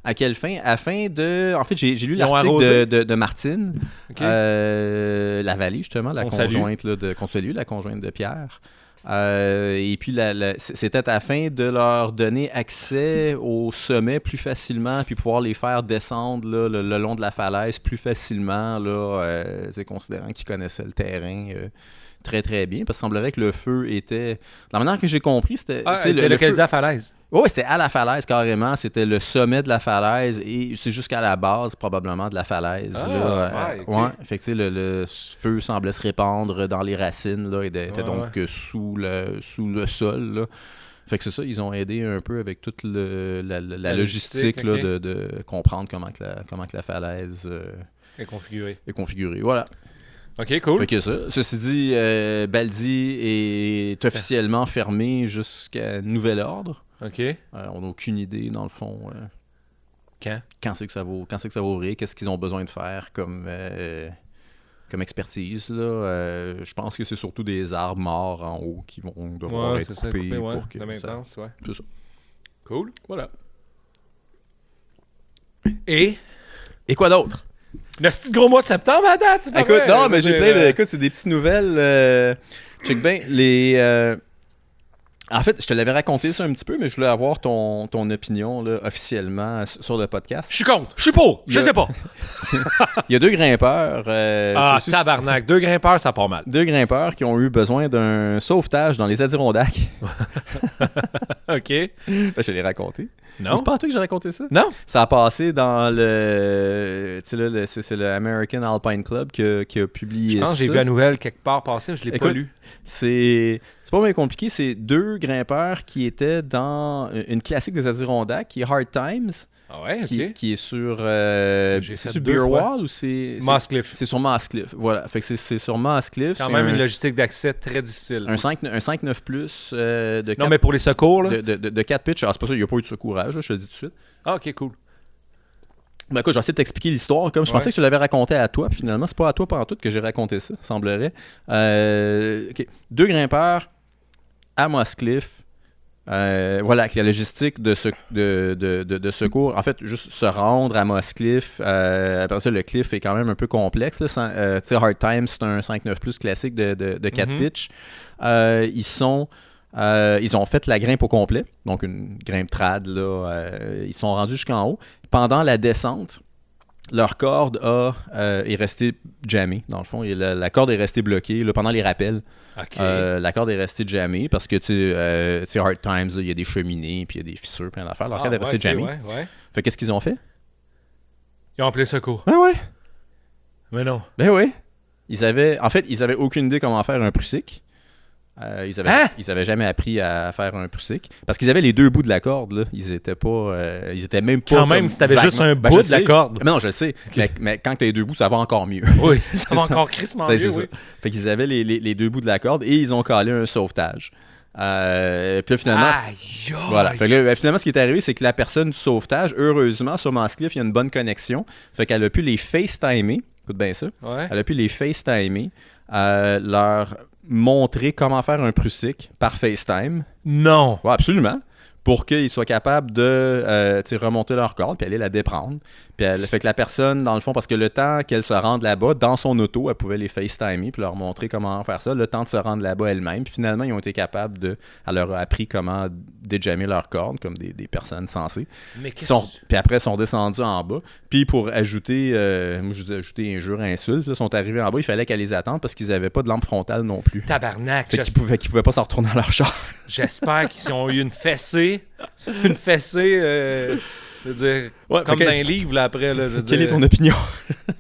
À quelle fin? Afin de... En fait, j'ai lu l'article de Martine, Lavallée, justement, la conjointe là, de Consuelu, la conjointe de Pierre. Et puis, c'était afin de leur donner accès au sommet plus facilement, puis pouvoir les faire descendre là, le long de la falaise plus facilement, là, considérant qu'ils connaissaient le terrain très, très bien. Parce qu'il semblerait que le feu était... De la manière que j'ai compris, c'était... localisé à la falaise. Oui, c'était à la falaise, carrément. C'était le sommet de la falaise et c'est jusqu'à la base, probablement, de la falaise. Fait que, le feu semblait se répandre dans les racines là, et était donc sous le sol. Là. Fait que c'est ça, ils ont aidé un peu avec toute la logistique là, de comprendre comment que la falaise est configurée. Voilà. OK, cool. Fait que ça. Ceci dit, Baldy est officiellement fermé jusqu'à nouvel ordre. OK. On n'a aucune idée, dans le fond. Quand c'est que ça va ouvrir? Qu'est-ce qu'ils ont besoin de faire comme expertise? Là? Je pense que c'est surtout des arbres morts en haut qui vont devoir être coupés. Pour que c'est ça. Cool. Voilà. Et quoi d'autre? Le petit gros mois de septembre à date. Écoute, non, mais j'ai plein de... Écoute, c'est des petites nouvelles. Check bien. En fait, je te l'avais raconté ça un petit peu, mais je voulais avoir ton opinion là, officiellement sur le podcast. Je suis contre. Je suis pour. Je sais pas. Il y a 2 grimpeurs. Tabarnak. 2 grimpeurs, ça part mal. 2 grimpeurs qui ont eu besoin d'un sauvetage dans les Adirondacks. OK. Je l'ai raconté. Non. C'est pas à toi que j'ai raconté ça? Non. Ça a passé dans le... Tu sais, là, c'est le American Alpine Club qui a publié ça. Je pense que j'ai vu la nouvelle quelque part passer, je l'ai pas lu. C'est pas bien compliqué. C'est 2 grimpeurs qui étaient dans une classique des Adirondacks, qui est Hard Times. Ah ouais, OK. Qui est sur... c'est Beer Wall ou c'est... Moss Cliff. C'est sur Moss Cliff, voilà. Fait que c'est sur Moss Cliff. Quand même une logistique d'accès très difficile. Un 5.9 plus de 4... Non, mais pour les secours, là? De 4 pitches. Ah, c'est pas ça, il n'y a pas eu de secourage, là, je te le dis tout de suite. Ah, OK, cool. Ben écoute, je vais essayer de t'expliquer l'histoire. Comme je pensais que je te l'avais raconté à toi, puis finalement, c'est pas à toi pendant tout que j'ai raconté ça, semblerait. 2 grimpeurs à Moss Cliff. Voilà, avec la logistique de secours. En fait, juste se rendre à Moss Cliff. Après ça, le cliff est quand même un peu complexe. Tu sais, Hard Times, c'est un 5.9 plus classique de 4 pitch. Ils ont fait la grimpe au complet, donc une grimpe trad. Là, ils sont rendus jusqu'en haut. Pendant la descente, leur corde est restée jammée, dans le fond. Et la corde est restée bloquée là, pendant les rappels. Okay. La corde est restée jammée parce que, tu sais, Hard Times, il y a des cheminées, puis il y a des fissures, plein d'affaires. Leur corde est restée jammée. Fait qu'est-ce qu'ils ont fait? Ils ont appelé le secours. Ben ouais. Mais non. Ben ouais. Ils avaient aucune idée comment faire un Prussic. Ils avaient jamais appris à faire un Prussic parce qu'ils avaient les 2 bouts de la corde là. Ils étaient même pas quand même si t'avais juste un bout de la corde. Mais non, je le sais. Okay. Mais quand t'as les 2 bouts, ça va encore mieux. Oui, ça va encore crissement mieux. Oui. Fait qu'ils avaient les 2 bouts de la corde et ils ont calé un sauvetage. Puis là, finalement, voilà. Aïe! Fait que là, ben, finalement, ce qui est arrivé, c'est que la personne du sauvetage, heureusement, sur Mosscliff, il y a une bonne connexion. Fait qu'elle a pu les FaceTimer. Écoute bien ça. Ouais. Elle a pu les FaceTimer, leur montrer comment faire un Prussic par FaceTime. Non! Ouais, absolument. Pour qu'ils soient capables de remonter leur corde puis aller la déprendre. Puis elle fait que la personne, dans le fond, parce que le temps qu'elle se rende là-bas, dans son auto, elle pouvait les FaceTimer puis leur montrer comment faire ça, le temps de se rendre là-bas elle-même. Puis finalement, ils ont été capables de... Elle leur a appris comment déjammer leur corde, comme des personnes sensées. Mais qu'est-ce que... Puis après, ils sont descendus en bas. Puis pour ajouter, moi je vous ai ajouté injure, insulte, ils sont arrivés en bas, il fallait qu'elle les attende parce qu'ils n'avaient pas de lampe frontale non plus. Tabarnak! Fait qu'ils pouvaient pas s'en retourner dans leur char. J'espère qu'ils ont eu une fessée. Je veux dire, Ouais, comme fait dans un livre, là, après. Là, je veux Quelle dire. est ton opinion?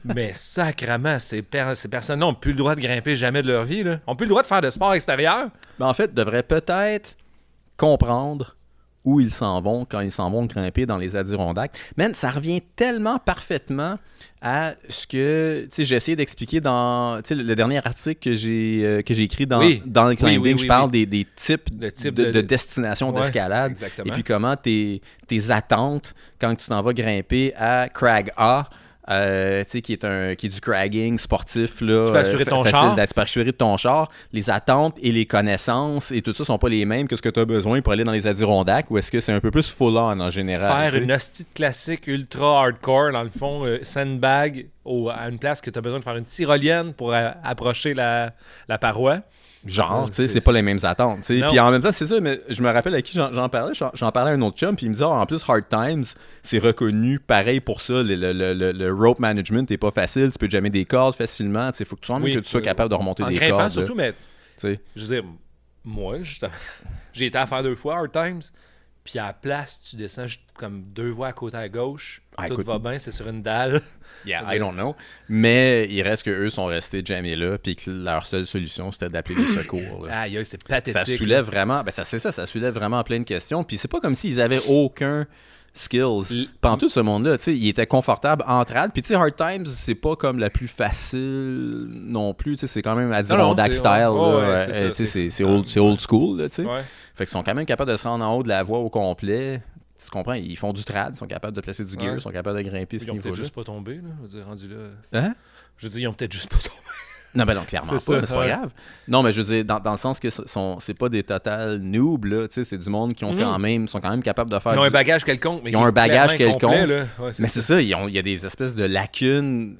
Mais sacrément, ces personnes-là n'ont plus le droit de grimper jamais de leur vie. Là. Ont plus le droit de faire de sport extérieur. Ben, en fait, devraient peut-être comprendre où ils s'en vont quand ils s'en vont grimper dans les Adirondacks. Man, ça revient tellement parfaitement à ce que j'ai essayé d'expliquer dans le dernier article que j'ai écrit dans le climbing. Je parle des types de destinations d'escalade. Exactement. Et puis comment tes attentes quand tu t'en vas grimper à Crag A. Qui est du cragging sportif là, tu peux assurer ton facile, char. tu peux assurer de ton char. Les attentes et les connaissances et tout ça sont pas les mêmes que ce que tu as besoin pour aller dans les Adirondacks, ou est-ce que c'est un peu plus full-on en général? Faire une hostie de classique ultra hardcore, dans le fond, sandbag à une place que tu as besoin de faire une tyrolienne pour approcher la paroi. Genre, tu sais, c'est pas les mêmes attentes. Puis en même temps, c'est ça, mais je me rappelle à qui j'en parlais. J'en parlais à un autre chum, puis il me disait, en plus, Hard Times, c'est reconnu pareil pour ça. Le rope management n'est pas facile. Tu peux jammer des cordes facilement. Il faut que tu sois capable de remonter des cordes. Surtout, mais je veux dire, moi, justement, j'ai été à faire 2 fois Hard Times, puis à la place, tu descends comme 2 voies à côté à gauche. Tout va bien, c'est sur une dalle. Yeah, I don't know. Mais il reste qu'eux sont restés jammés là, puis que leur seule solution, c'était d'appeler les secours. Aïe, c'est pathétique. Ça soulève vraiment... Ben, ça soulève vraiment plein de questions. Puis c'est pas comme s'ils avaient aucun skills. Pendant tout ce monde-là, ils étaient confortables entre elles. Puis tu sais, Hard Times, c'est pas comme la plus facile non plus. C'est quand même Adirondack style. C'est old school. Là, ouais. Fait qu'ils sont quand même capables de se rendre en haut de la voie au complet. Tu comprends? Ils font du trad, ils sont capables de placer du gear, ils sont capables de grimper ce niveau-là. Ils ont peut-être juste pas tombé, là. Je veux dire, rendu là. Hein? Je veux dire, ils ont peut-être juste pas tombé. Non, ben non, clairement pas, mais c'est pas grave. Non, mais je veux dire, dans le sens que c'est pas des total noobs, là, tu sais, c'est du monde qui ont sont quand même capables de faire... Ils ont un bagage quelconque. Ils ont un bagage quelconque. Complet, mais c'est ça, il y a des espèces de lacunes...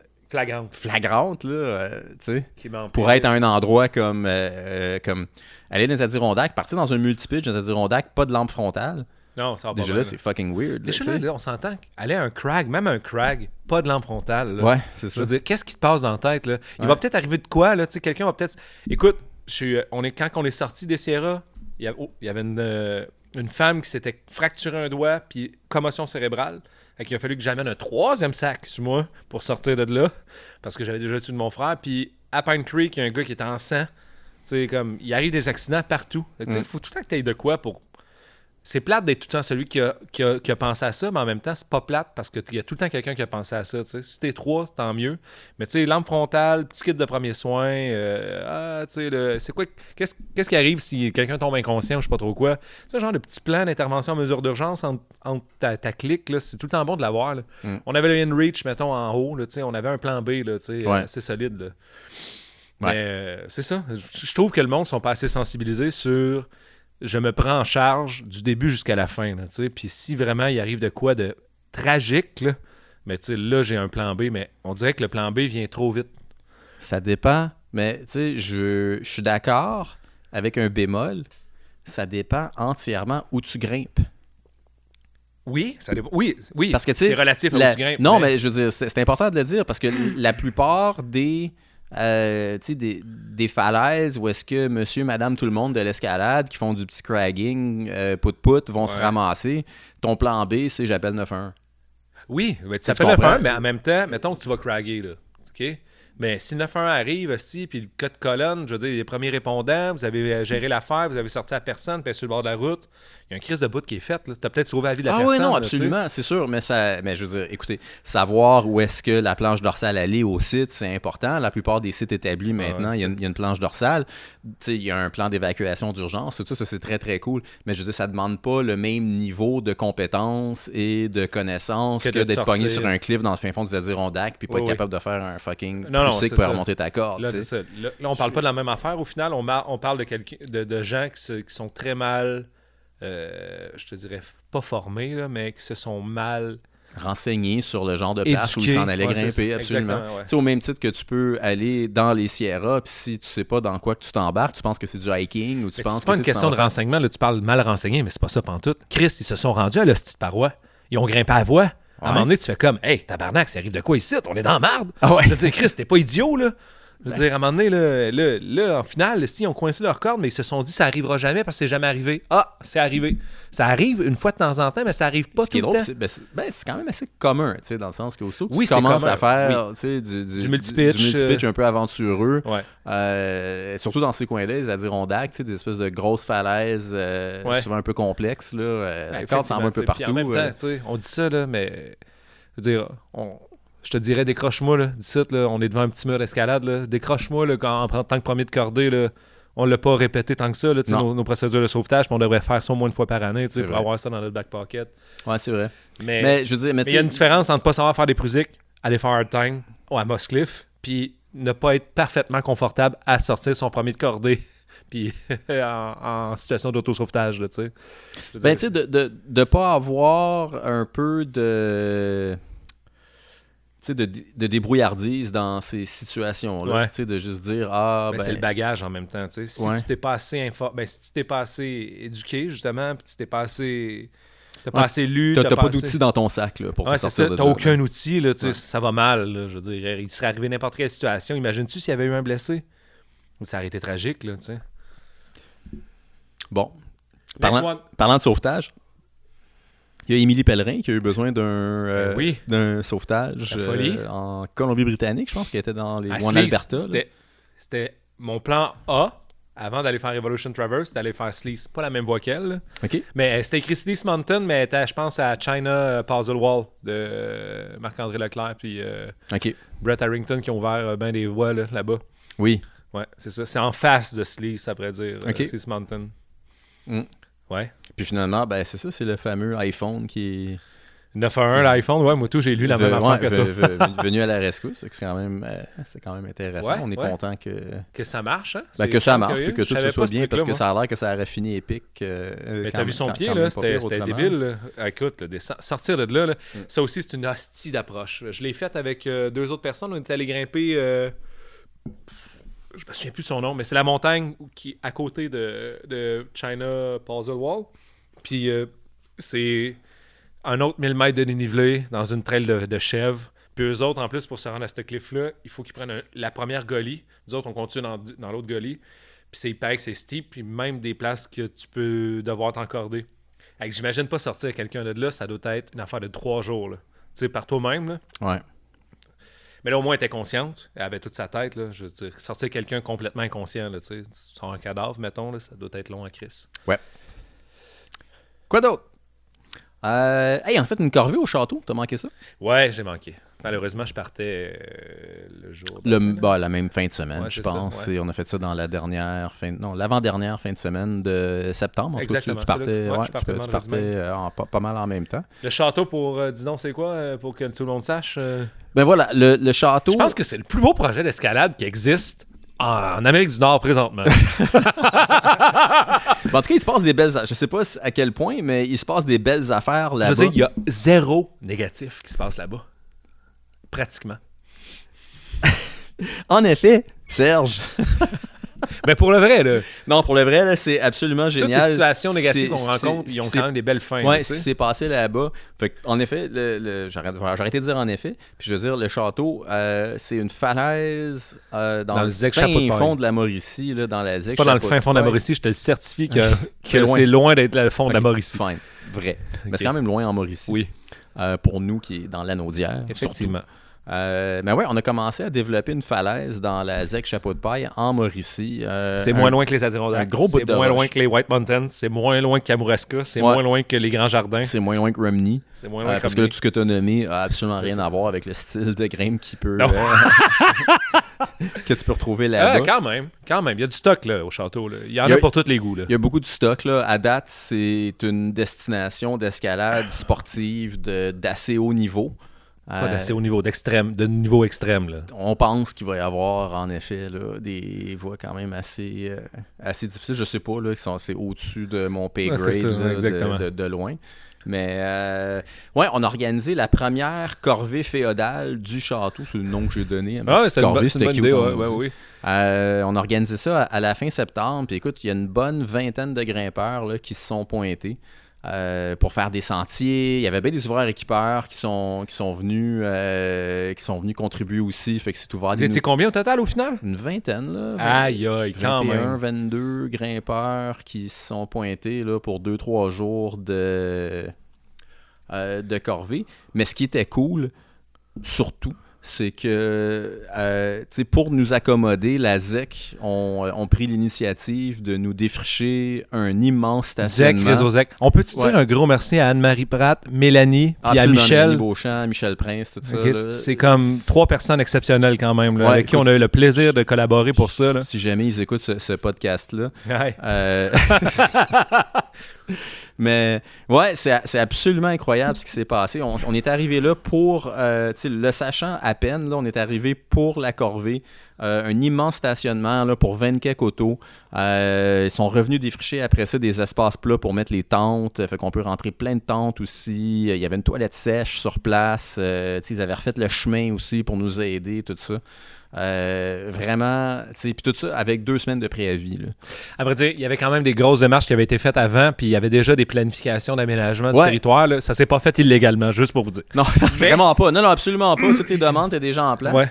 flagrantes, là, tu sais, pour être à un endroit comme aller dans les Adirondacks, partir dans un multipitch dans les Adirondacks, pas de lampe frontale. Non, ça va pas déjà bien, là, c'est fucking weird. Déjà là, on s'entend qu'aller à un crag, même un crag, pas de lampe frontale. Là, ouais, c'est ça. Je veux dire, qu'est-ce qui te passe dans la tête, là? Il va peut-être arriver de quoi, là? Tu sais, quelqu'un va peut-être... Écoute, quand on est sorti des Sierras, il y avait une femme qui s'était fracturé un doigt, puis commotion cérébrale. Fait qu'il a fallu que j'amène un 3e sac sur moi pour sortir de là, parce que j'avais déjà tué de mon frère. Puis à Pine Creek, il y a un gars qui était en sang. Tu sais, comme, il arrive des accidents partout. Tu sais, il faut tout le temps que tu aies de quoi pour... C'est plate d'être tout le temps celui qui a pensé à ça, mais en même temps, c'est pas plate parce qu'il y a tout le temps quelqu'un qui a pensé à ça. T'sais. Si t'es 3, tant mieux. Mais tu sais, lampe frontale, petit kit de premiers soins, c'est quoi, qu'est-ce qui arrive si quelqu'un tombe inconscient ou je sais pas trop quoi? C'est genre de petit plan d'intervention en mesure d'urgence entre ta clique, là, c'est tout le temps bon de l'avoir. On avait le InReach, mettons, en haut, là, on avait un plan B, là, assez solide. Là. Ouais. Mais c'est ça. Je trouve que le monde ne sont pas assez sensibilisés sur... Je me prends en charge du début jusqu'à la fin. Puis si vraiment il arrive de quoi de tragique, là, mais là, j'ai un plan B, mais on dirait que le plan B vient trop vite. Ça dépend, mais je suis d'accord avec un bémol. Ça dépend entièrement où tu grimpes. Oui, ça dépend. Oui, parce que c'est relatif à où tu grimpes. Non, mais je veux dire, c'est important de le dire parce que la plupart des falaises où est-ce que monsieur, madame, tout le monde de l'escalade qui font du petit cragging, put-put, vont se ramasser. Ton plan B, c'est j'appelle 911. Oui, mais tu appelles 911, mais en même temps, mettons que tu vas cragger, là. OK? Mais si le 911 arrive, hostie, puis le cas de colonne, je veux dire, les premiers répondants, vous avez géré l'affaire, vous avez sorti la personne, puis sur le bord de la route, il y a un crise de bout qui est fait. Tu as peut-être sauvé la vie de la personne. Ah oui, non, là, absolument, c'est sûr. Mais je veux dire, écoutez, savoir où est-ce que la planche dorsale allait au site, c'est important. La plupart des sites établis maintenant, il y a une planche dorsale. Il y a un plan d'évacuation d'urgence. Tout ça, c'est très, très cool. Mais je veux dire, ça ne demande pas le même niveau de compétence et de connaissance que d'être pogné sur un cliff dans le fin fond des Adirondacks puis pas être capable de faire un fucking poussé pour remonter ta corde. Là, on parle pas de la même affaire. Au final, on parle de gens qui sont très mal, je te dirais, pas formés, là, mais qui se sont mal renseignés sur le genre de place où ils s'en allaient grimper, absolument. Au même titre que tu peux aller dans les Sierras, puis si tu sais pas dans quoi que tu t'embarques, tu penses que c'est du hiking ou tu penses que c'est pas une question de renseignement, là, tu parles mal renseigné, mais c'est pas ça pantoute. Chris, ils se sont rendus à l'hostie de paroi. Ils ont grimpé à la voie. À un moment donné, tu fais comme, hey, tabarnak, ça arrive de quoi ici? On est dans la marde. Je veux dire, Chris, t'es pas idiot, là. Je veux dire, à un moment donné, là, en finale, ils ont coincé leur corde, mais ils se sont dit ça arrivera jamais parce que c'est jamais arrivé. Ah, c'est arrivé. Ça arrive une fois de temps en temps, mais ça arrive pas tout le temps. C'est quand même assez commun, dans le sens qu'aussitôt que tu commences à faire du multi-pitch un peu aventureux, surtout dans ces coins-là, les Adirondacks, des espèces de grosses falaises souvent un peu complexes. La corde s'en va un peu partout. En même temps, on dit ça, là, mais je veux dire, je te dirais, décroche-moi, là, d'ici, là, on est devant un petit mur d'escalade, là, décroche-moi, là, en tant que premier de cordée, là, on l'a pas répété tant que ça, là, nos procédures de sauvetage, mais on devrait faire ça au moins une fois par année, pour avoir ça dans notre back pocket. Ouais, c'est vrai. Mais je veux dire, il y a une différence entre pas savoir faire des prusiques, aller faire hard time à Moss Cliff, puis ne pas être parfaitement confortable à sortir son premier de cordée. Puis en situation d'autosauvetage, tu sais. Ben, tu sais, de pas avoir un peu de débrouillardise dans ces situations-là. De juste dire, c'est le bagage en même temps. Si tu t'es pas assez si tu t'es pas assez éduqué, justement, puis tu t'es pas assez... T'as pas assez lu. T'as pas d'outils dans ton sac là, pour te sortir de là. T'as aucun outil, là, ça va mal. Là, je veux dire, il serait arrivé n'importe quelle situation. Imagines-tu s'il y avait eu un blessé? Ça aurait été tragique, là, tu sais. Bon. Parlant de sauvetage, il y a Émilie Pellerin qui a eu besoin d'un sauvetage en Colombie-Britannique, je pense qu'elle était dans les en Alberta. C'était mon plan A avant d'aller faire Evolution Traverse, c'était d'aller faire Sleaze. Pas la même voie qu'elle. Okay. Mais c'était écrit Sleaze Mountain, mais elle était, je pense, à China Puzzle Wall de Marc-André Leclerc puis Brett Harrington qui ont ouvert bien des voies là-bas. Oui. Ouais, c'est ça. C'est en face de Sleaze, ça pourrait dire. Sleaze Mountain. Ouais. Puis finalement, ben c'est ça, c'est le fameux iPhone qui est... 911 l'iPhone, ouais, moi tout, j'ai lu la même affaire que toi. Venu à la rescousse, c'est quand même intéressant. Ouais, on est content que ça marche, hein? Que ça marche, puis que tout se soit bien, parce que ça a l'air que ça aurait fini épique. Mais t'as vu son pied, là, c'était débile. Là. Écoute, sortir de là, ça aussi, c'est une hostie d'approche. Je l'ai faite avec 2 autres personnes, on est allé grimper... je me souviens plus de son nom, mais c'est la montagne qui est à côté de China Puzzle Wall. Puis c'est un autre 1000 mètres de dénivelé dans une trail de chèvre. Puis eux autres, en plus, pour se rendre à ce cliff-là, il faut qu'ils prennent la première gully. Nous autres, on continue dans l'autre gully. Puis il paraît que c'est steep, puis même des places que tu peux devoir t'encorder. J'imagine pas sortir quelqu'un de là, ça doit être une affaire de 3 jours. Tu sais, par toi-même. Là. Ouais. Mais là, au moins, elle était consciente. Elle avait toute sa tête. Là. Je veux dire, sortir quelqu'un complètement inconscient, là, tu sors un cadavre, mettons, là, ça doit être long à Chris. Ouais. Quoi d'autre? En fait, une corvée au château, t'as manqué ça? Ouais, j'ai manqué. Malheureusement, je partais le jour... la même fin de semaine, je pense. Ça, ouais. Et on a fait ça dans l'avant-dernière fin de semaine de septembre. En tout cas, tu partais, tu partais pas mal en même temps. Le château, dis donc, c'est quoi, pour que tout le monde sache? Ben voilà, le château... Je pense que c'est le plus beau projet d'escalade qui existe en Amérique du Nord présentement. En tout cas, il se passe des belles... Je sais pas à quel point, mais il se passe des belles affaires là-bas. Je veux dire, il y a 0 négatif qui se passe là-bas. Pratiquement. En effet, Serge. Mais pour le vrai, là. Non, pour le vrai, là, c'est absolument génial. Toutes les situations négatives qu'on rencontre, ils ont quand même des belles fins. Ouais, ce qui s'est passé là-bas. Fait en effet, j'arrête de dire en effet. Puis je veux dire, le château, c'est une falaise dans le fin fond de la Mauricie, là, dans la ZEC. C'est pas dans le fin fond de la Mauricie, je te le certifie que c'est loin d'être le fond de la Mauricie. Fine, vrai. Mais c'est quand même loin en Mauricie. Oui. Pour nous qui est dans l'Anaudière. Effectivement. Mais ouais, on a commencé à développer une falaise dans la ZEC Chapeau de Paille en Mauricie. C'est moins loin que les Adirondacks. Un gros bout de C'est moins roche. loin que les White Mountains. C'est moins loin que Kamouraska. C'est Ouais. moins loin que les Grands Jardins. C'est moins loin que Romney. C'est moins loin que Parce que là, Romney. tout ce que tu as nommé a absolument rien à voir avec le style de grimpe qui peut, Non. que tu peux retrouver Ah, là-bas. quand même. Il y a du stock là, au château. Là. Il y en Il y a a- pour tous les goûts. Là. Il y a beaucoup de stock. Là. À date, c'est une destination d'escalade sportive d'assez haut niveau. Pas d'assez haut niveau, de niveau extrême. Là. On pense qu'il va y avoir, en effet, là, des voies quand même assez difficiles. Je sais pas, là, c'est au-dessus de mon pay Ouais, grade c'est ça, là, exactement. de loin. Mais, ouais, on a organisé la première corvée féodale du château. C'est le nom que j'ai donné à ma petite C'est une, corvée. c'est une bonne C'était idée. cute, Ouais, on oui. dit. On a organisé ça à la fin septembre. Puis écoute, il y a une bonne vingtaine de grimpeurs là, qui se sont pointés pour faire des sentiers. Il y avait bien des ouvreurs équipeurs qui sont venus contribuer aussi. Fait que c'est ouvert. Vous étiez combien au total au final? Une vingtaine, là. Aïe, quand 21, même. 22 grimpeurs qui se sont pointés là, pour 2-3 jours de corvée. Mais ce qui était cool, surtout, c'est que pour nous accommoder, la ZEC ont pris l'initiative de nous défricher un immense ZEC, stationnement. Réseau ZEC. On peut-tu Ouais. dire un gros merci à Anne-Marie Pratt, Mélanie, puis à Absolument, Michel? Mélanie Beauchamp, Michel Prince, tout ça. Ok, là. c'est comme 3 personnes exceptionnelles quand même, là, Ouais, avec qui écoute, on a eu le plaisir de collaborer pour ça. Là. Si jamais ils écoutent ce podcast-là. Ouais. Mais ouais, c'est absolument incroyable ce qui s'est passé. On est arrivé là pour, le sachant à peine, là, on est arrivé pour la corvée. Un immense stationnement là, pour 20 quelques autos. Ils sont revenus défricher après ça des espaces plats pour mettre les tentes. Fait qu'on peut rentrer plein de tentes aussi. Il y avait une toilette sèche sur place. Ils avaient refait le chemin aussi pour nous aider, tout ça. Vraiment, puis tout ça avec 2 semaines de préavis. Là. À vrai dire, il y avait quand même des grosses démarches qui avaient été faites avant, puis il y avait déjà des planifications d'aménagement du Ouais. territoire. Là. Ça s'est pas fait illégalement, juste pour vous dire. Non, vraiment pas. Non, absolument pas. Toutes les demandes étaient déjà en place. Ouais.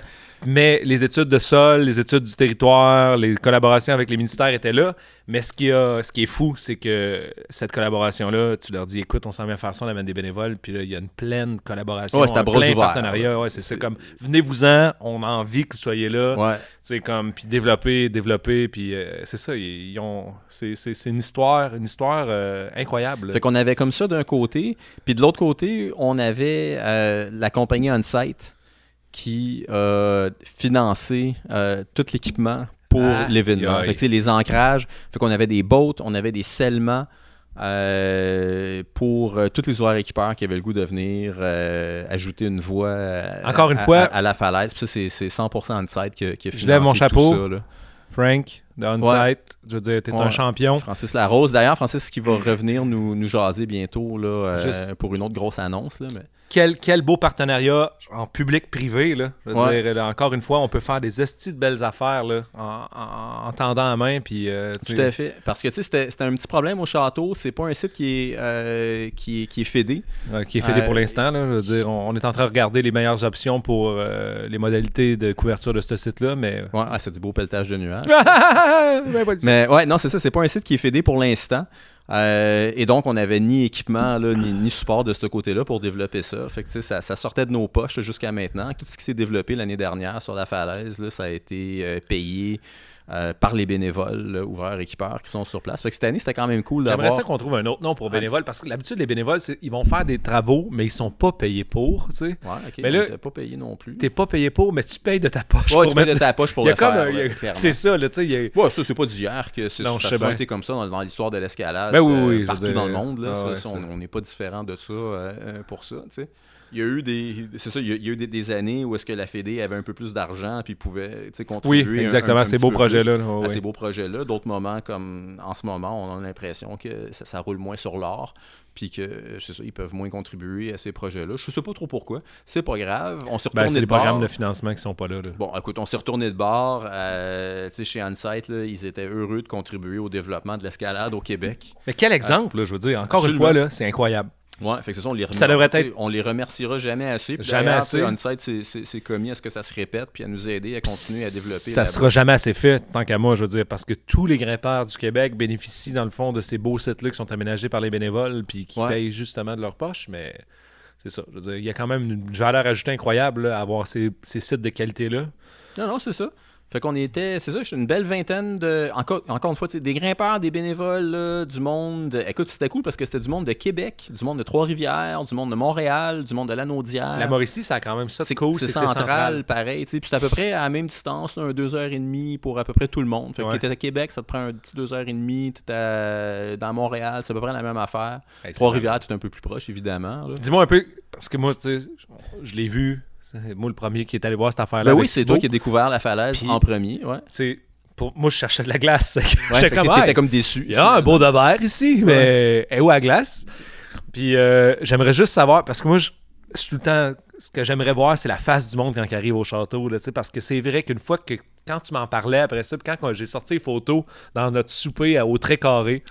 Mais les études de sol, les études du territoire, les collaborations avec les ministères étaient là. Mais ce qui est fou, c'est que cette collaboration-là, tu leur dis, écoute, on s'en vient faire ça, on amène des bénévoles, puis là, il y a une pleine collaboration, Ouais, c'est à bras plein ouverts. partenariat. Ouais, c'est comme, venez-vous-en, on a envie que vous soyez là. Ouais. C'est comme, puis développer, puis c'est ça, c'est une histoire incroyable. Fait qu'on avait comme ça d'un côté, puis de l'autre côté, on avait la compagnie On-Site qui a financé tout l'équipement pour l'événement. Fait que, tu sais, les ancrages, fait qu'on avait des boats, on avait des scellements pour tous les ouvreurs équipeurs qui avaient le goût de venir ajouter une voie Encore une fois, à la falaise. Puis ça, c'est 100% On-Site qui a financé je lève mon chapeau. tout ça. Là. Frank, de On-Site, Ouais. je veux dire, t'es Ouais. un champion. Francis Larose. D'ailleurs, Francis qui va revenir nous jaser bientôt là, Juste. pour une autre grosse annonce. Là, mais... Quel beau partenariat en public-privé. Là. Je veux Ouais. dire, là, encore une fois, on peut faire des estis de belles affaires là, en tendant la main. Puis, Tout à fait. Parce que tu sais, c'était un petit problème au château. C'est pas un site qui est fédé. qui est fédé pour l'instant. Là, je veux dire, on est en train de regarder les meilleures options pour les modalités de couverture de ce site-là. Mais... Ouais, c'est du beau pelletage de nuages. Ben, pas dit. Mais ouais, non, c'est ça. C'est pas un site qui est fédé pour l'instant. Et donc, on n'avait ni équipement, là, ni support de ce côté-là pour développer ça. Fait que, tu sais, ça sortait de nos poches là, jusqu'à maintenant. Tout ce qui s'est développé l'année dernière sur la falaise, là, ça a été payé par les bénévoles, là, ouvreurs équipeurs qui sont sur place. Fait que cette année, c'était quand même cool d'avoir... J'aimerais ça qu'on trouve un autre nom pour bénévoles, parce que l'habitude, les bénévoles, ils vont faire des travaux, mais ils sont pas payés pour, tu sais. Ouais, OK. Mais là, on était pas payé non plus. T'es pas payé pour, mais tu payes de ta poche. Ouais, pour tu payes mettre- de ta poche pour Il y a le comme faire. un- il y a- là, clairement. c'est ça, là, tu sais. Ouais, ça, c'est pas d'hier que Non, je ça sais a bien. été comme ça dans l'histoire de l'escalade Ben oui, je veux partout dire, dans le monde. Là, ouais, ça, ça. on n'est pas différent de ça pour ça, tu sais. Il y a eu des années où est-ce que la Fédé avait un peu plus d'argent puis pouvait Oui, contribuer exactement, un ces petit beaux peu projets-là. plus ouais, à ouais. ces beaux projets-là. D'autres moments, comme en ce moment, on a l'impression que ça roule moins sur l'or puis que, c'est ça, ils peuvent moins contribuer à ces projets-là. Je sais pas trop pourquoi. C'est pas grave. On s'est retourné Ben, c'est de les bord. programmes de financement qui sont pas là. là. Bon, écoute, on s'est retourné de bord. Tu sais, chez On-Site, là, ils étaient heureux de contribuer au développement de l'escalade au Québec. Mais quel exemple, là, je veux dire. Encore Absolument. une fois, là, c'est incroyable. Ouais, fait que c'est ça, Ça devrait être- on les remerciera jamais assez. Puis Jamais d'ailleurs, assez. tu sais, On-Site c'est commis à ce que ça se répète puis à nous aider à continuer à développer. Ça là-bas. sera jamais assez fait, tant qu'à moi, je veux dire, parce que tous les grimpeurs du Québec bénéficient, dans le fond, de ces beaux sites-là qui sont aménagés par les bénévoles puis qui Ouais. payent justement de leur poche, mais c'est ça. Je veux dire, il y a quand même une valeur ajoutée incroyable là, à avoir ces sites de qualité-là. Non, c'est ça. Fait qu'on était, c'est ça, une belle vingtaine de. Encore une fois, des grimpeurs, des bénévoles, là, du monde. Écoute, c'était cool parce que c'était du monde de Québec, du monde de Trois-Rivières, du monde de Montréal, du monde de Lanaudière. La Mauricie, ça a quand même ça. C'est cool, c'est central, pareil. Puis c'est à peu près à la même distance, là, 2h30 pour à peu près tout le monde. Fait que t'étais à Québec, ça te prend un petit 2h30. T'étais dans Montréal, c'est à peu près la même affaire. Trois-Rivières, tu es un peu plus proche, évidemment. Là. Dis-moi un peu, parce que moi, tu sais, je l'ai vu. C'est moi le premier qui est allé voir cette affaire-là. Ben oui, c'est toi qui as découvert la falaise en premier. Ouais. Moi, je cherchais de la glace. T'étais comme déçu. Il y a un beau de verre ici, mais où la glace? Puis j'aimerais juste savoir, parce que moi, je suis tout le temps... Ce que j'aimerais voir, c'est la face du monde quand il arrive au château. Là, parce que c'est vrai qu'une fois que... Quand tu m'en parlais après ça, puis quand j'ai sorti les photos dans notre souper au Très Carré,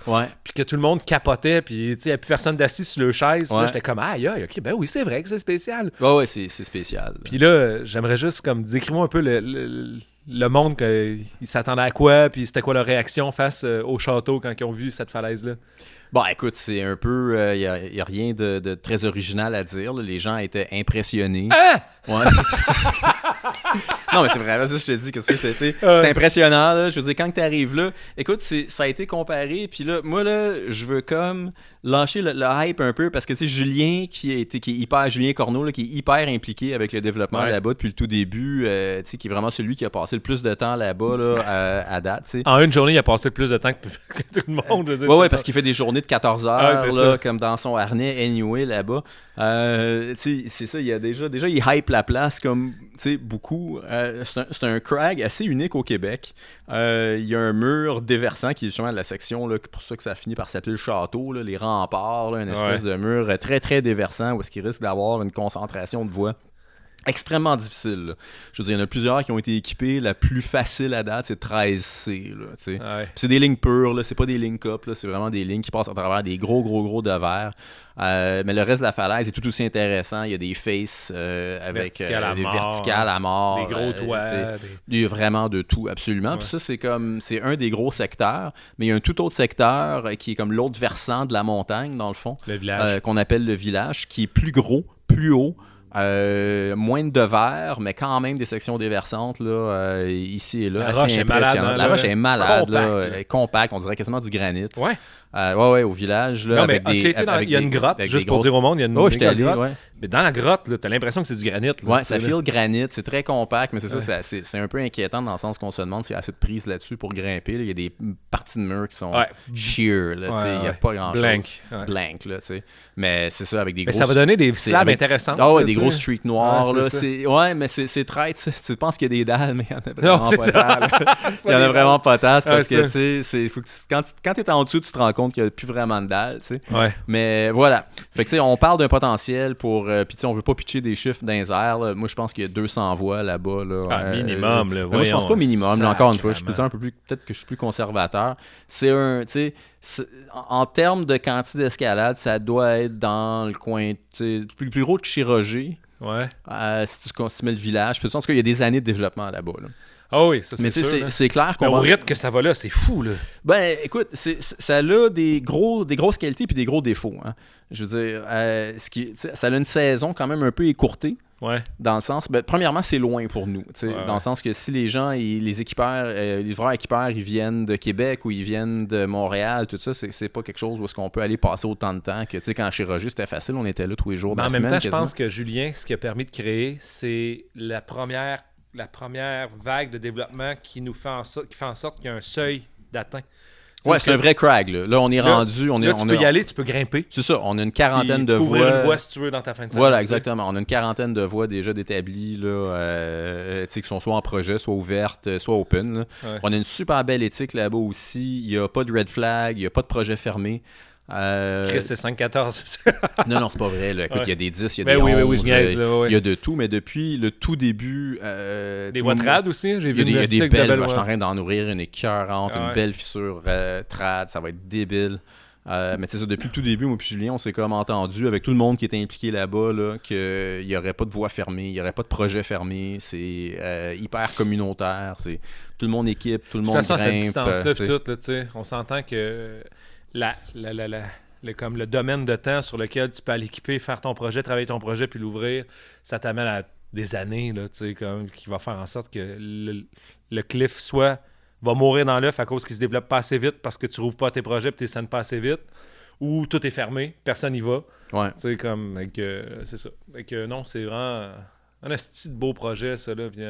puis que tout le monde capotait, puis il n'y a plus personne d'assis sur le chaise, là, j'étais comme « Aïe, ok, ben oui, c'est vrai que c'est spécial. » Ouais, c'est spécial. Puis là, j'aimerais juste comme décrire-moi un peu le monde, ils s'attendaient à quoi, puis c'était quoi leur réaction face au château quand ils ont vu cette falaise-là. Bon, écoute, c'est un peu... Il n'y a rien de très original à dire. Là. Les gens étaient impressionnés. Ah! Ouais. Non, mais c'est vrai, ça, je te dis, qu'est-ce que je te dis? C'est impressionnant, là. Je veux dire, quand tu arrives là, écoute, ça a été comparé, puis là, moi, là, je veux comme lâcher le hype un peu, parce que, tu sais, Julien, Julien Corneau, là, qui est hyper impliqué avec le développement là-bas depuis le tout début, tu sais, qui est vraiment celui qui a passé le plus de temps là-bas, là, à date, tu sais. En une journée, il a passé plus de temps que tout le monde, je veux dire. Ouais, parce qu'il fait des journées de 14 heures, là, comme dans son harnais anyway, là-bas. Tu sais, c'est ça, il y a déjà, il hype la place comme, tu sais, beaucoup. C'est un crag assez unique au Québec. Il y a un mur déversant qui est justement la section, là, pour ça que ça finit par s'appeler le château, là, les remparts, là, une espèce de mur très, très déversant où est-ce qu'il risque d'avoir une concentration de voix extrêmement difficile. Là. Je veux dire, il y en a plusieurs qui ont été équipés. La plus facile à date, c'est 13C. Là, c'est des lignes pures, là, c'est pas des lignes cup, c'est vraiment des lignes qui passent à travers des gros de verre. Mais le reste de la falaise est tout aussi intéressant. Il y a des faces avec des verticales à mort. Des gros toits. Il y a vraiment de tout, absolument. Ouais. Puis ça, c'est un des gros secteurs. Mais il y a un tout autre secteur qui est comme l'autre versant de la montagne, dans le fond. Le village. Qu'on appelle le village, qui est plus gros, plus haut. Moins de verre, mais quand même des sections déversantes là, ici et là. La roche est malade. La roche est malade. Compact, on dirait quasiment du granit. Ouais. Au village. Là, non, mais il y a une grotte, juste pour dire au monde, il y a une grotte. Ouais. Mais dans la grotte, t'as l'impression que c'est du granit. Là, ouais, ça file granit, c'est très compact, mais c'est un peu inquiétant dans le sens qu'on se demande s'il y a assez de prise là-dessus pour grimper. Là. Il y a des parties de mur qui sont sheer. Là, il n'y a pas grand-chose. Blank. Là, mais c'est ça, avec des gros... Ça va donner des slabs intéressantes. Ah ouais, des gros streaks noirs. Ouais, mais c'est traite. Tu penses qu'il y a des dalles, mais il n'y en a vraiment pas tant. Il n'y en a vraiment pas tant. C'est parce que quand tu es en dessous, tu te rends compte qu'il n'y a plus vraiment de dalles. Ouais. Mais voilà. Fait que on parle d'un potentiel pour... Puis on veut pas pitcher des chiffres dans les airs. Là. Moi, je pense qu'il y a 200 voix là-bas. Là, minimum. Là, moi, je pense pas minimum. Là, encore une fois, je suis peut-être que je suis plus conservateur. C'est un... En termes de quantité d'escalade, ça doit être dans le coin... plus gros que Chirurgie. Ouais. Si tu mets le village. En tout cas, il y a des années de développement là-bas. Là. Ah oui, ça c'est sûr. Mais c'est clair qu'on au rythme que ça va là, c'est fou là. Ben écoute, ça a des grosses qualités puis des gros défauts. Hein. Je veux dire, ça a une saison quand même un peu écourtée. Ouais. Dans le sens, premièrement, c'est loin pour nous. Dans le sens que si les gens, les équipeurs, les livreurs équipeurs, ils viennent de Québec ou ils viennent de Montréal, tout ça, c'est pas quelque chose où est-ce qu'on peut aller passer autant de temps que quand chez Roger, c'était facile, on était là tous les jours. En même temps, je pense que Julien, ce qui a permis de créer, c'est la première vague de développement qui fait en sorte qu'il y a un seuil d'atteint. Ouais, c'est un vrai crag. Là on est rendu. Tu peux y aller, tu peux grimper. C'est ça, on a une quarantaine de voies. Tu peux ouvrir une voie si tu veux dans ta fin de semaine. Voilà, exactement. On a une quarantaine de voies déjà d'établies, qui sont soit en projet, soit ouvertes, soit open. Là. Ouais. On a une super belle éthique là-bas aussi. Il n'y a pas de red flag, il n'y a pas de projet fermé. Chris, c'est 5-14. non, c'est pas vrai. Là. Écoute, il y a des 10, il y a des 11, il y a de tout, mais depuis le tout début... des voies trad aussi, j'ai vu il y a des belles voies. Je suis en train d'en nourrir une écœurante, une belle fissure trad, ça va être débile. Mais c'est ça, depuis le tout début, moi et Julien, on s'est comme entendu avec tout le monde qui était impliqué là-bas là, qu'il n'y aurait pas de voie fermée, il n'y aurait pas de projet fermé, c'est hyper communautaire, c'est tout le monde équipe, tout le monde grimpe. De toute façon, à cette distance-là, on s'entend que... La comme le domaine de temps sur lequel tu peux aller équiper, faire ton projet, travailler ton projet, puis l'ouvrir, ça t'amène à des années, là, qui va faire en sorte que le cliff soit va mourir dans l'œuf à cause qu'il se développe pas assez vite parce que tu rouvres pas tes projets et tu les scènes pas assez vite, ou tout est fermé, personne n'y va. Ouais. C'est ça. Non, c'est vraiment un asti de beau projet, ça, là. Puis,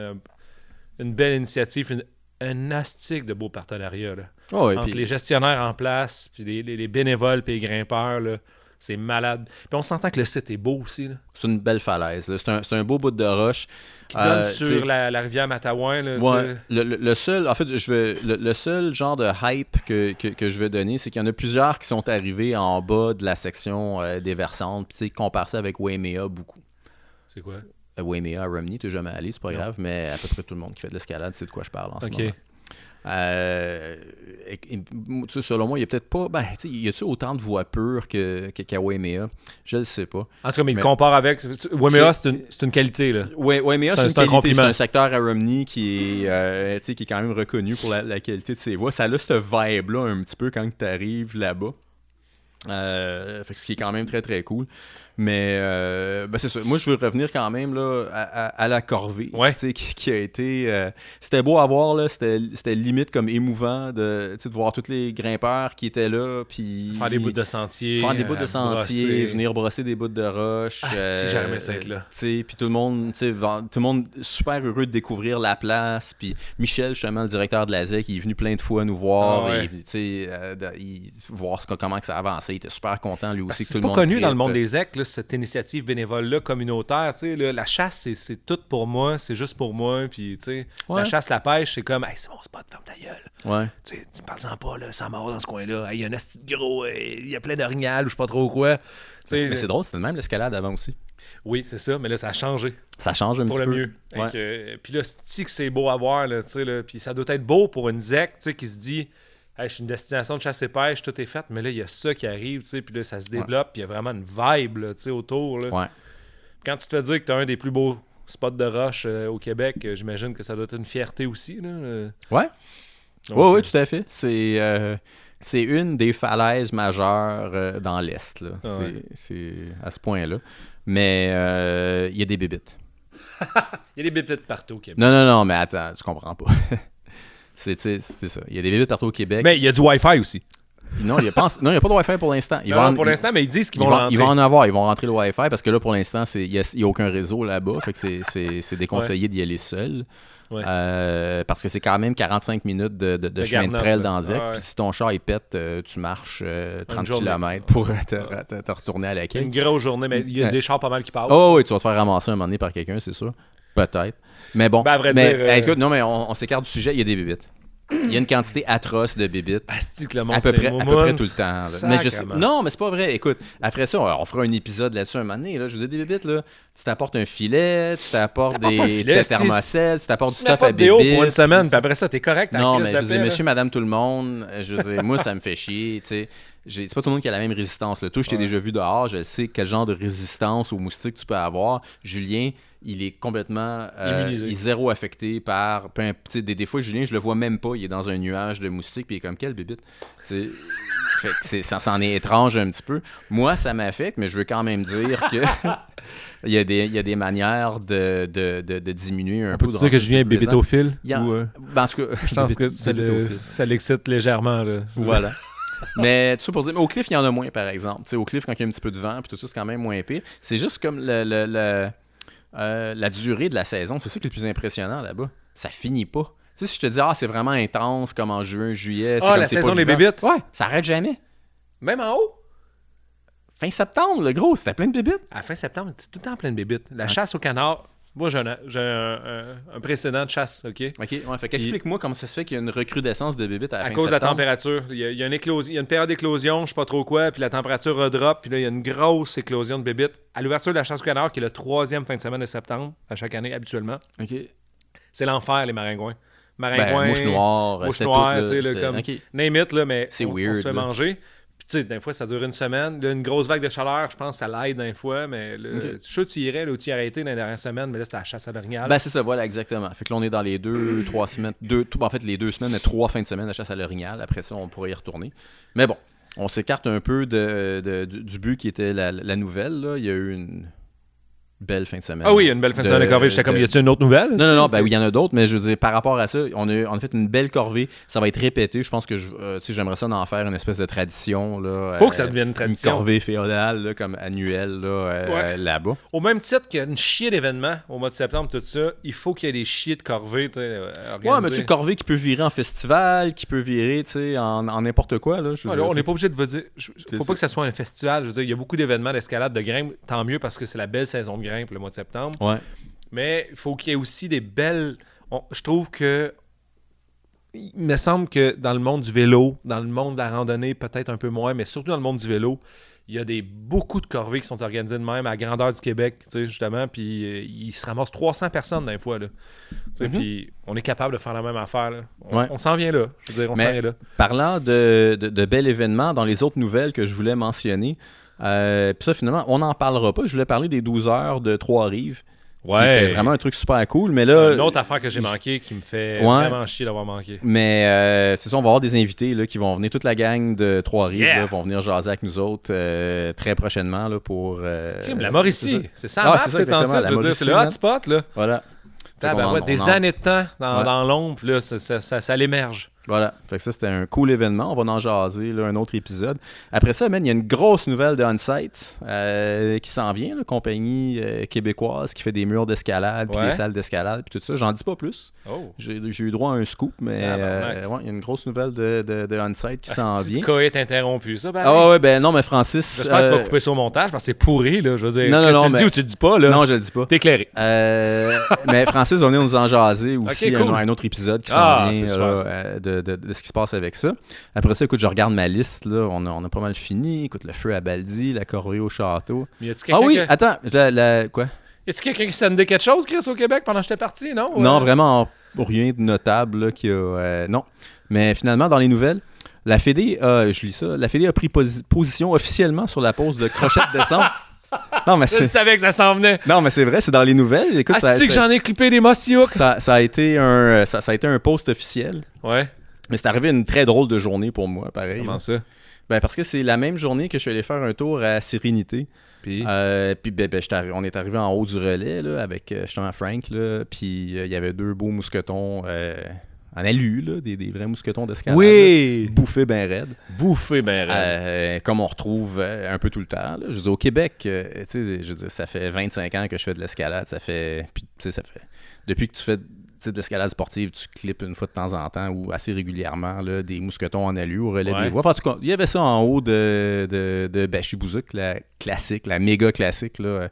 une belle initiative, un astique de beaux partenariats, là. Oh, entre les gestionnaires en place, puis les bénévoles, puis les grimpeurs, là. C'est malade. Puis on s'entend que le site est beau aussi, là. C'est une belle falaise. C'est un beau bout de roche. Qui donne sur la rivière Matawan. Là, ouais, le seul, en fait, le seul genre de hype que je vais donner, c'est qu'il y en a plusieurs qui sont arrivés en bas de la section des versantes. Puis, compare ça avec Waimea beaucoup. C'est quoi? Waimea à Romney, t'es jamais allé, c'est pas grave, mais à peu près tout le monde qui fait de l'escalade sait de quoi je parle en ce moment. Selon moi, il n'y a peut-être pas. Y a-tu autant de voies pures qu'à Waimea? Je le sais pas. En tout cas, mais il compare avec. Waimea, c'est une qualité, là. Waimea, c'est une qualité. C'est un secteur à Romney qui est quand même reconnu pour la qualité de ses voies. Ça a cette vibe-là un petit peu quand tu arrives là-bas. Fait que ce qui est quand même très très cool. Mais c'est ça. Moi je veux revenir quand même là, à la corvée, qui a été c'était beau à voir là, c'était limite comme émouvant de voir tous les grimpeurs qui étaient là, puis faire des bouts de sentier, venir brosser des bouts de roche. Si j'aimais ça être là. Puis tout le monde super heureux de découvrir la place, puis Michel justement le directeur de la ZEC, il est venu plein de fois nous voir voir comment que ça avançait, il était super content lui aussi. C'est pas connu dans le monde des ZEC là, cette initiative bénévole-là, communautaire, là, la chasse, c'est tout pour moi, c'est juste pour moi, puis la chasse, la pêche, c'est comme, hey, c'est mon spot, ferme ta gueule. Ouais. Tu parles-en pas, là, ça mord dans ce coin-là, il y a un asti de gros, il y a plein d'orignal, ou je sais pas trop quoi. Mais c'est drôle, c'était même l'escalade avant aussi. Oui, c'est ça, mais là, ça a changé. Ça change un petit peu. Pour le mieux. Puis là, c'est que c'est beau à voir, là, puis ça doit être beau pour une ZEC, qui se dit, hey, je suis une destination de chasse et pêche, tout est fait, mais là, il y a ça qui arrive, puis là, ça se développe, puis il y a vraiment une vibe là, autour. Là. Ouais. Quand tu te fais dire que tu as un des plus beaux spots de roche au Québec, j'imagine que ça doit être une fierté aussi. Là. Ouais. Oui, tout à fait. C'est une des falaises majeures dans l'Est. Là. C'est à ce point-là. Mais il y a des bébites. Il y a des bébites partout au Québec. Non, mais attends, tu comprends pas. C'est ça. Il y a des bébites partout au Québec. Mais il y a du Wi-Fi aussi. Non, il n'y a pas de Wi-Fi pour l'instant. Pour l'instant, mais ils disent qu'ils vont rentrer. Ils vont en avoir. Ils vont rentrer le Wi-Fi parce que là, pour l'instant, il n'y a aucun réseau là-bas. Fait que c'est déconseillé d'y aller seul. Ouais. Parce que c'est quand même 45 minutes de chemin de trail dans ZEC. Puis si ton char il pète, tu marches 30 km pour te retourner à la quai. Une grosse journée, mais il y a des chars pas mal qui passent. Oh oui, tu vas te faire ramasser un moment donné par quelqu'un, c'est sûr. Peut-être. Mais bon. À vrai dire, écoute, non, mais on s'écarte du sujet, il y a des bébites. Il y a une quantité atroce de bébites. À peu près tout le temps. Mais non, mais c'est pas vrai. Écoute, après ça, on fera un épisode là-dessus un moment donné. Là. Je vous dis, des bébites, là, tu t'apportes un filet, tu t'apportes des thermocelles, tu t'apportes du stuff à bébites. Pour une semaine, puis après ça, t'es correct. Non, mais je veux dire, monsieur, madame, tout le monde, je veux dire, moi, ça me fait chier, tu sais. C'est pas tout le monde qui a la même résistance. Là. Toi, je t'ai déjà vu dehors, je sais quel genre de résistance aux moustiques tu peux avoir. Julien, il est complètement il est zéro affecté par... Des fois, Julien, je le vois même pas. Il est dans un nuage de moustiques, puis il est comme, quelle bébite. Fait que ça s'en est étrange un petit peu. Moi, ça m'affecte, mais je veux quand même dire que il y a des manières de diminuer un peu. Tu sais que Julien est bébitophile? En tout cas, je pense que ça l'excite légèrement. Là. Voilà. Mais tout ça pour dire, au Cliff, il y en a moins, par exemple. T'sais, au Cliff, quand il y a un petit peu de vent, puis tout ça, c'est quand même moins pire. C'est juste comme la durée de la saison. C'est ça qui est le plus impressionnant là-bas. Ça finit pas. Tu sais, si je te dis, c'est vraiment intense, comme en juin, juillet. La saison des bébites? Ouais, ça arrête jamais. Même en haut? Fin septembre, le gros, c'était plein de bébites. À fin septembre, c'était tout le temps plein de bébites. La chasse au canard. Moi, j'ai un précédent de chasse, OK? Fait qu'explique-moi comment ça se fait qu'il y a une recrudescence de bébites à la fin cause septembre. De la température. Il y a une période d'éclosion, je sais pas trop quoi, puis la température redrop, puis là, il y a une grosse éclosion de bébites. À l'ouverture de la chasse au canard, qui est le 3e fin de semaine de septembre, à chaque année, habituellement. OK. C'est l'enfer, les maringouins. Maringouins, mouches noires, tu sais, comme name it, là, mais c'est on se fait manger. Tu sais, des fois, ça dure une semaine. Là, une grosse vague de chaleur, je pense que ça l'aide des fois, mais je suis sûr que tu irais, là, tu y arrêté dans les dernières semaines, mais là, c'était la chasse à l'orignal. C'est ça, voilà, exactement. Fait que là, on est dans les 2-3 semaines, en fait, les 2 semaines, mais 3 fins de semaine de chasse à l'orignal. Après ça, on pourrait y retourner. Mais bon. on s'écarte un peu du but qui était la nouvelle. Là. Il y a eu une belle fin de semaine. Ah oui, une belle fin de semaine de corvée. J'étais comme, y a-t-il une autre nouvelle? Non, ben oui, il y en a d'autres, mais je veux dire, par rapport à ça, on a fait une belle corvée. Ça va être répété. Je pense que j'aimerais ça en faire une espèce de tradition. Là, faut que ça devienne une tradition. Une corvée féodale, là, comme annuelle, là, là-bas. Au même titre qu'il y a une chier d'événements au mois de septembre, tout ça, il faut qu'il y ait des chiers de corvée. Ouais, mais tu sais, corvée qui peut virer en festival, qui peut virer en n'importe quoi. Là, on n'est pas obligé de vous dire. Faut pas que ça soit un festival. Je veux dire, il y a beaucoup d'événements d'escalade, de grimpe. Tant mieux parce que c'est la belle saison de grimpe le mois de septembre. Ouais. Mais il faut qu'il y ait aussi des belles... je trouve que... Il me semble que dans le monde du vélo, dans le monde de la randonnée, peut-être un peu moins, mais surtout dans le monde du vélo, il y a beaucoup de corvées qui sont organisées de même à grandeur du Québec, tu sais, justement, puis il se ramasse 300 personnes d'un fois, là. Puis on est capable de faire la même affaire, là. On s'en vient là, je veux dire, s'en vient là. Parlant de bels événements, dans les autres nouvelles que je voulais mentionner, puis ça, finalement, on n'en parlera pas. Je voulais parler des 12 heures de Trois-Rives. Ouais. C'était vraiment un truc super cool. Mais là, c'est une autre affaire que j'ai manqué qui me fait vraiment chier d'avoir manqué. Mais c'est ça, on va avoir des invités là, qui vont venir. Toute la gang de Trois-Rives vont venir jaser avec nous autres très prochainement là, pour... la Mauricie, c'est ça, c'est le hotspot. Là. Voilà. Des années de temps dans l'ombre, là, ça l'émerge. Voilà, fait que ça c'était un cool événement, on va en jaser là, un autre épisode. Après ça, il y a une grosse nouvelle de On-Site qui s'en vient, la compagnie québécoise qui fait des murs d'escalade, puis des salles d'escalade, puis tout ça. J'en dis pas plus. Oh. J'ai eu droit à un scoop, mais il y a une grosse nouvelle de On-Site qui s'en vient. Le cas est interrompu, ça, non, mais Francis... J'espère que tu vas couper ça au montage, parce que c'est pourri, là, je veux dire. Non, tu le dis ou tu le dis pas, là? Non, je le dis pas. T'es éclairé. Mais Francis va venir nous en jaser aussi, cool. un autre épisode qui s'en vient de ce qui se passe avec ça. Après ça, écoute, je regarde ma liste, là, on a pas mal fini. Écoute, le feu à Baldi, la corvée au château. Attends, quoi? Y a-tu quelqu'un qui scindait quelque chose, Chris, au Québec, pendant que j'étais parti, non? Non, vraiment rien de notable, là, qui a... non. Mais finalement, dans les nouvelles, la Fédé, je lis ça, la Fédé a pris position officiellement sur la pause de crochet de descente. Non, mais je savais que ça s'en venait. Non, mais c'est vrai, c'est dans les nouvelles. Écoute, que j'en ai clippé des Mossy-Hook. Ça a été un post officiel. Ouais. Mais c'est arrivé une très drôle de journée pour moi, pareil. Comment ça? Ben, parce que c'est la même journée que je suis allé faire un tour à Sérénité. Puis on est arrivé en haut du relais là, avec justement Frank. Là, puis il y avait 2 beaux mousquetons en alu, là, des vrais mousquetons d'escalade. Oui! Bouffés ben raides. Comme on retrouve un peu tout le temps. Là. Je veux dire, au Québec, je veux dire, ça fait 25 ans que je fais de l'escalade. Depuis que tu fais de l'escalade sportive, tu clips une fois de temps en temps ou assez régulièrement là, des mousquetons en alu au relais des voies. Enfin, en tout cas, il y avait ça en haut de Bachibouzouk, la classique, la méga classique là,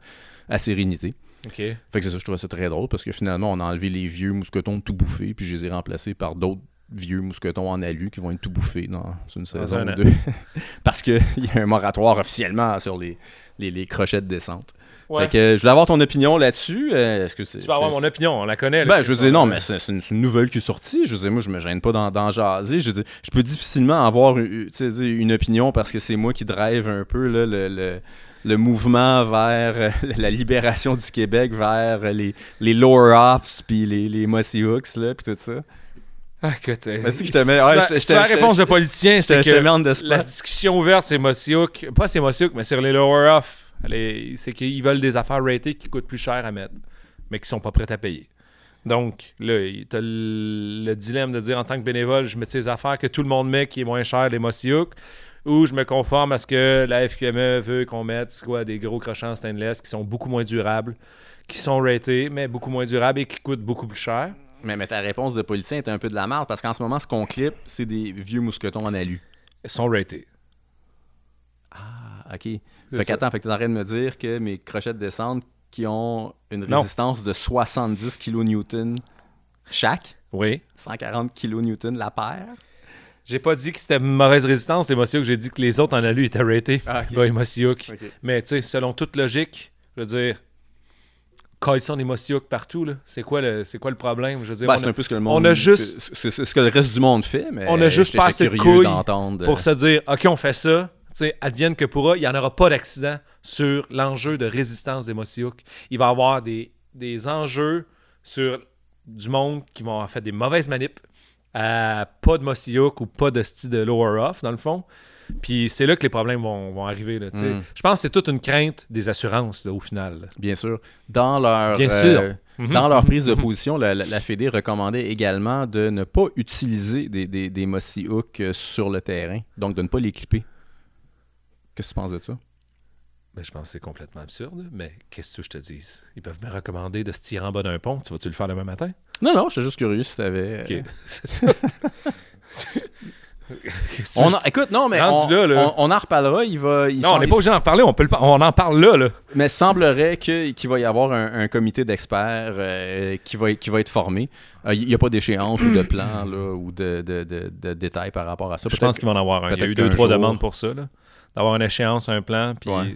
à Sérénité. OK. Fait que c'est ça, je trouvais ça très drôle parce que finalement, on a enlevé les vieux mousquetons tout bouffés puis je les ai remplacés par d'autres vieux mousquetons en alu qui vont être tout bouffés dans une saison ou deux. Parce qu'il y a un moratoire officiellement sur les crochets de descente. Ouais. Fait que je voulais avoir ton opinion là-dessus. Est-ce que tu vas avoir mon opinion, on la connaît. Ben, je veux dire, non, mais c'est une nouvelle qui est sortie. Je veux dire, moi, je me gêne pas d'en jaser. Je peux difficilement avoir une opinion parce que c'est moi qui drive un peu là, le mouvement vers la libération du Québec, vers les lower-offs, puis les Mossy-Hooks, là, puis tout ça. Écoute, je te mets, la réponse de politicien, c'est que la discussion ouverte, c'est Mossy-Hook. Pas c'est Mossy-Hook, mais sur les lower-offs. C'est qu'ils veulent des affaires ratées qui coûtent plus cher à mettre, mais qui sont pas prêtes à payer. Donc, là, tu as le dilemme de dire en tant que bénévole, je mets ces affaires que tout le monde met qui est moins cher, les Mossy-Hook, ou je me conforme à ce que la FQME veut qu'on mette des gros crochets en stainless qui sont beaucoup moins durables, qui sont ratés, mais beaucoup moins durables et qui coûtent beaucoup plus cher. Mais ta réponse de politicien est un peu de la merde parce qu'en ce moment, ce qu'on clip, c'est des vieux mousquetons en alu. Ils sont ratés. OK. Fait que t'arrêtes de me dire que mes crochets de descente qui ont une résistance de 70 kN chaque, 140 kN la paire. J'ai pas dit que c'était une mauvaise résistance, les Mossy-Hook. J'ai dit que les autres en alu étaient ratés. Les Mossy-Hook. Okay. Mais tu sais, selon toute logique, je veux dire, quand ils sont des Mossy-Hook partout, là, c'est quoi le problème? Je veux dire, c'est un peu ce que le monde... C'est ce que le reste du monde fait, mais on a juste pas assez de couilles pour se dire, OK, on fait ça. T'sais, advienne que pourra, il n'y en aura pas d'accident sur l'enjeu de résistance des Mossy-Hook. Il va y avoir des enjeux sur du monde qui vont faire des mauvaises manips, pas de Mossy-Hook ou pas de style de lower-off, dans le fond. Puis c'est là que les problèmes vont arriver. Là, Je pense que c'est toute une crainte des assurances, là, au final. Là. Bien sûr. Dans leur, dans leur prise de position, la Fédé recommandait également de ne pas utiliser des Mossy Hooks sur le terrain, donc de ne pas les clipper. Qu'est-ce que tu penses de ça? Ben, je pense que c'est complètement absurde, mais qu'est-ce que je te dis? Ils peuvent me recommander de se tirer en bas d'un pont. Tu vas-tu le faire demain matin? Non, je suis juste curieux si tu avais... OK, c'est ça. Écoute, non, mais on en reparlera. On n'est pas obligé d'en reparler, on en parle là. Mais semblerait qu'il va y avoir un comité d'experts qui va être formé. Il n'y a pas d'échéance ou de plan là, ou de détails par rapport à ça. Je pense qu'il va en avoir un. Il y a eu 2-3 demandes pour ça. Là. D'avoir une échéance, un plan. Puis... Ouais.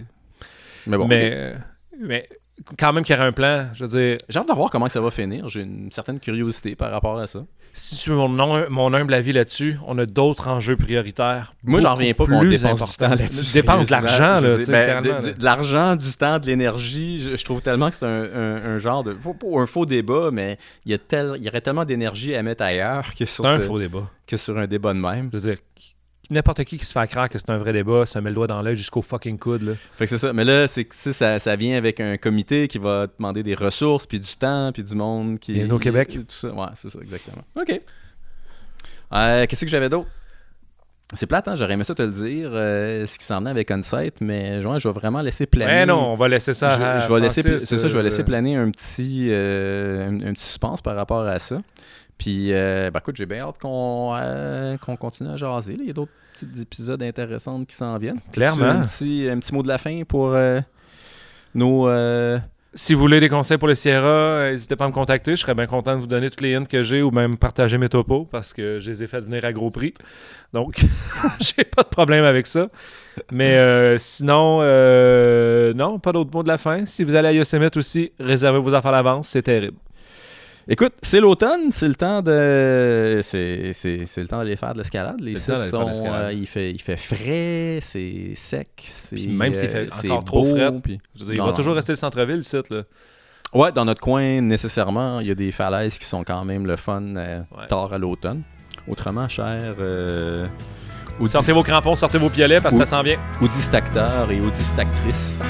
Mais bon. Mais quand même qu'il y aurait un plan, je veux dire... J'ai hâte de voir comment ça va finir. J'ai une certaine curiosité par rapport à ça. Si tu veux mon humble avis là-dessus, on a d'autres enjeux prioritaires. Moi, j'en reviens pas qu'on dépense du temps là-dessus. Dépense de l'argent, là. De l'argent, du temps, de l'énergie. Je trouve tellement que c'est un genre de... Pas un faux débat, mais il y aurait tellement d'énergie à mettre ailleurs que sur un faux débat. Que sur un débat de même. Je veux dire... N'importe qui se fait croire que c'est un vrai débat, ça met le doigt dans l'œil jusqu'au fucking coude. Là. Fait que c'est ça. Mais là, ça vient avec un comité qui va demander des ressources, puis du temps, puis du monde. Bienvenue au Québec. Tout ça. Ouais, c'est ça, exactement. OK. Qu'est-ce que j'avais d'autre? C'est plate, hein? J'aurais aimé ça te le dire, ce qui s'en venait avec Onsight, mais je vais vraiment laisser planer. Mais non, on va laisser ça je vais laisser planer un petit suspense par rapport à ça. Puis, écoute, j'ai bien hâte qu'on continue à jaser. Là. Il y a d'autres petits épisodes intéressants qui s'en viennent. Clairement. Un petit mot de la fin pour nos... Si vous voulez des conseils pour les Sierra, n'hésitez pas à me contacter. Je serais bien content de vous donner toutes les hints que j'ai ou même partager mes topos parce que je les ai fait venir à gros prix. Donc, j'ai pas de problème avec ça. Mais sinon, non, pas d'autres mots de la fin. Si vous allez à Yosemite aussi, réservez vos affaires à l'avance. C'est terrible. Écoute, c'est l'automne, c'est le temps de c'est le temps d'aller faire de l'escalade. Les sites sont il fait frais, c'est sec, même s'il fait encore trop frais, il va toujours rester le centre-ville le site là. Ouais, dans notre coin nécessairement, il y a des falaises qui sont quand même le fun tard à l'automne. Autrement, cher sortez vos crampons, sortez vos piolets parce que ça s'en vient. Audistacteurs et audistactrices.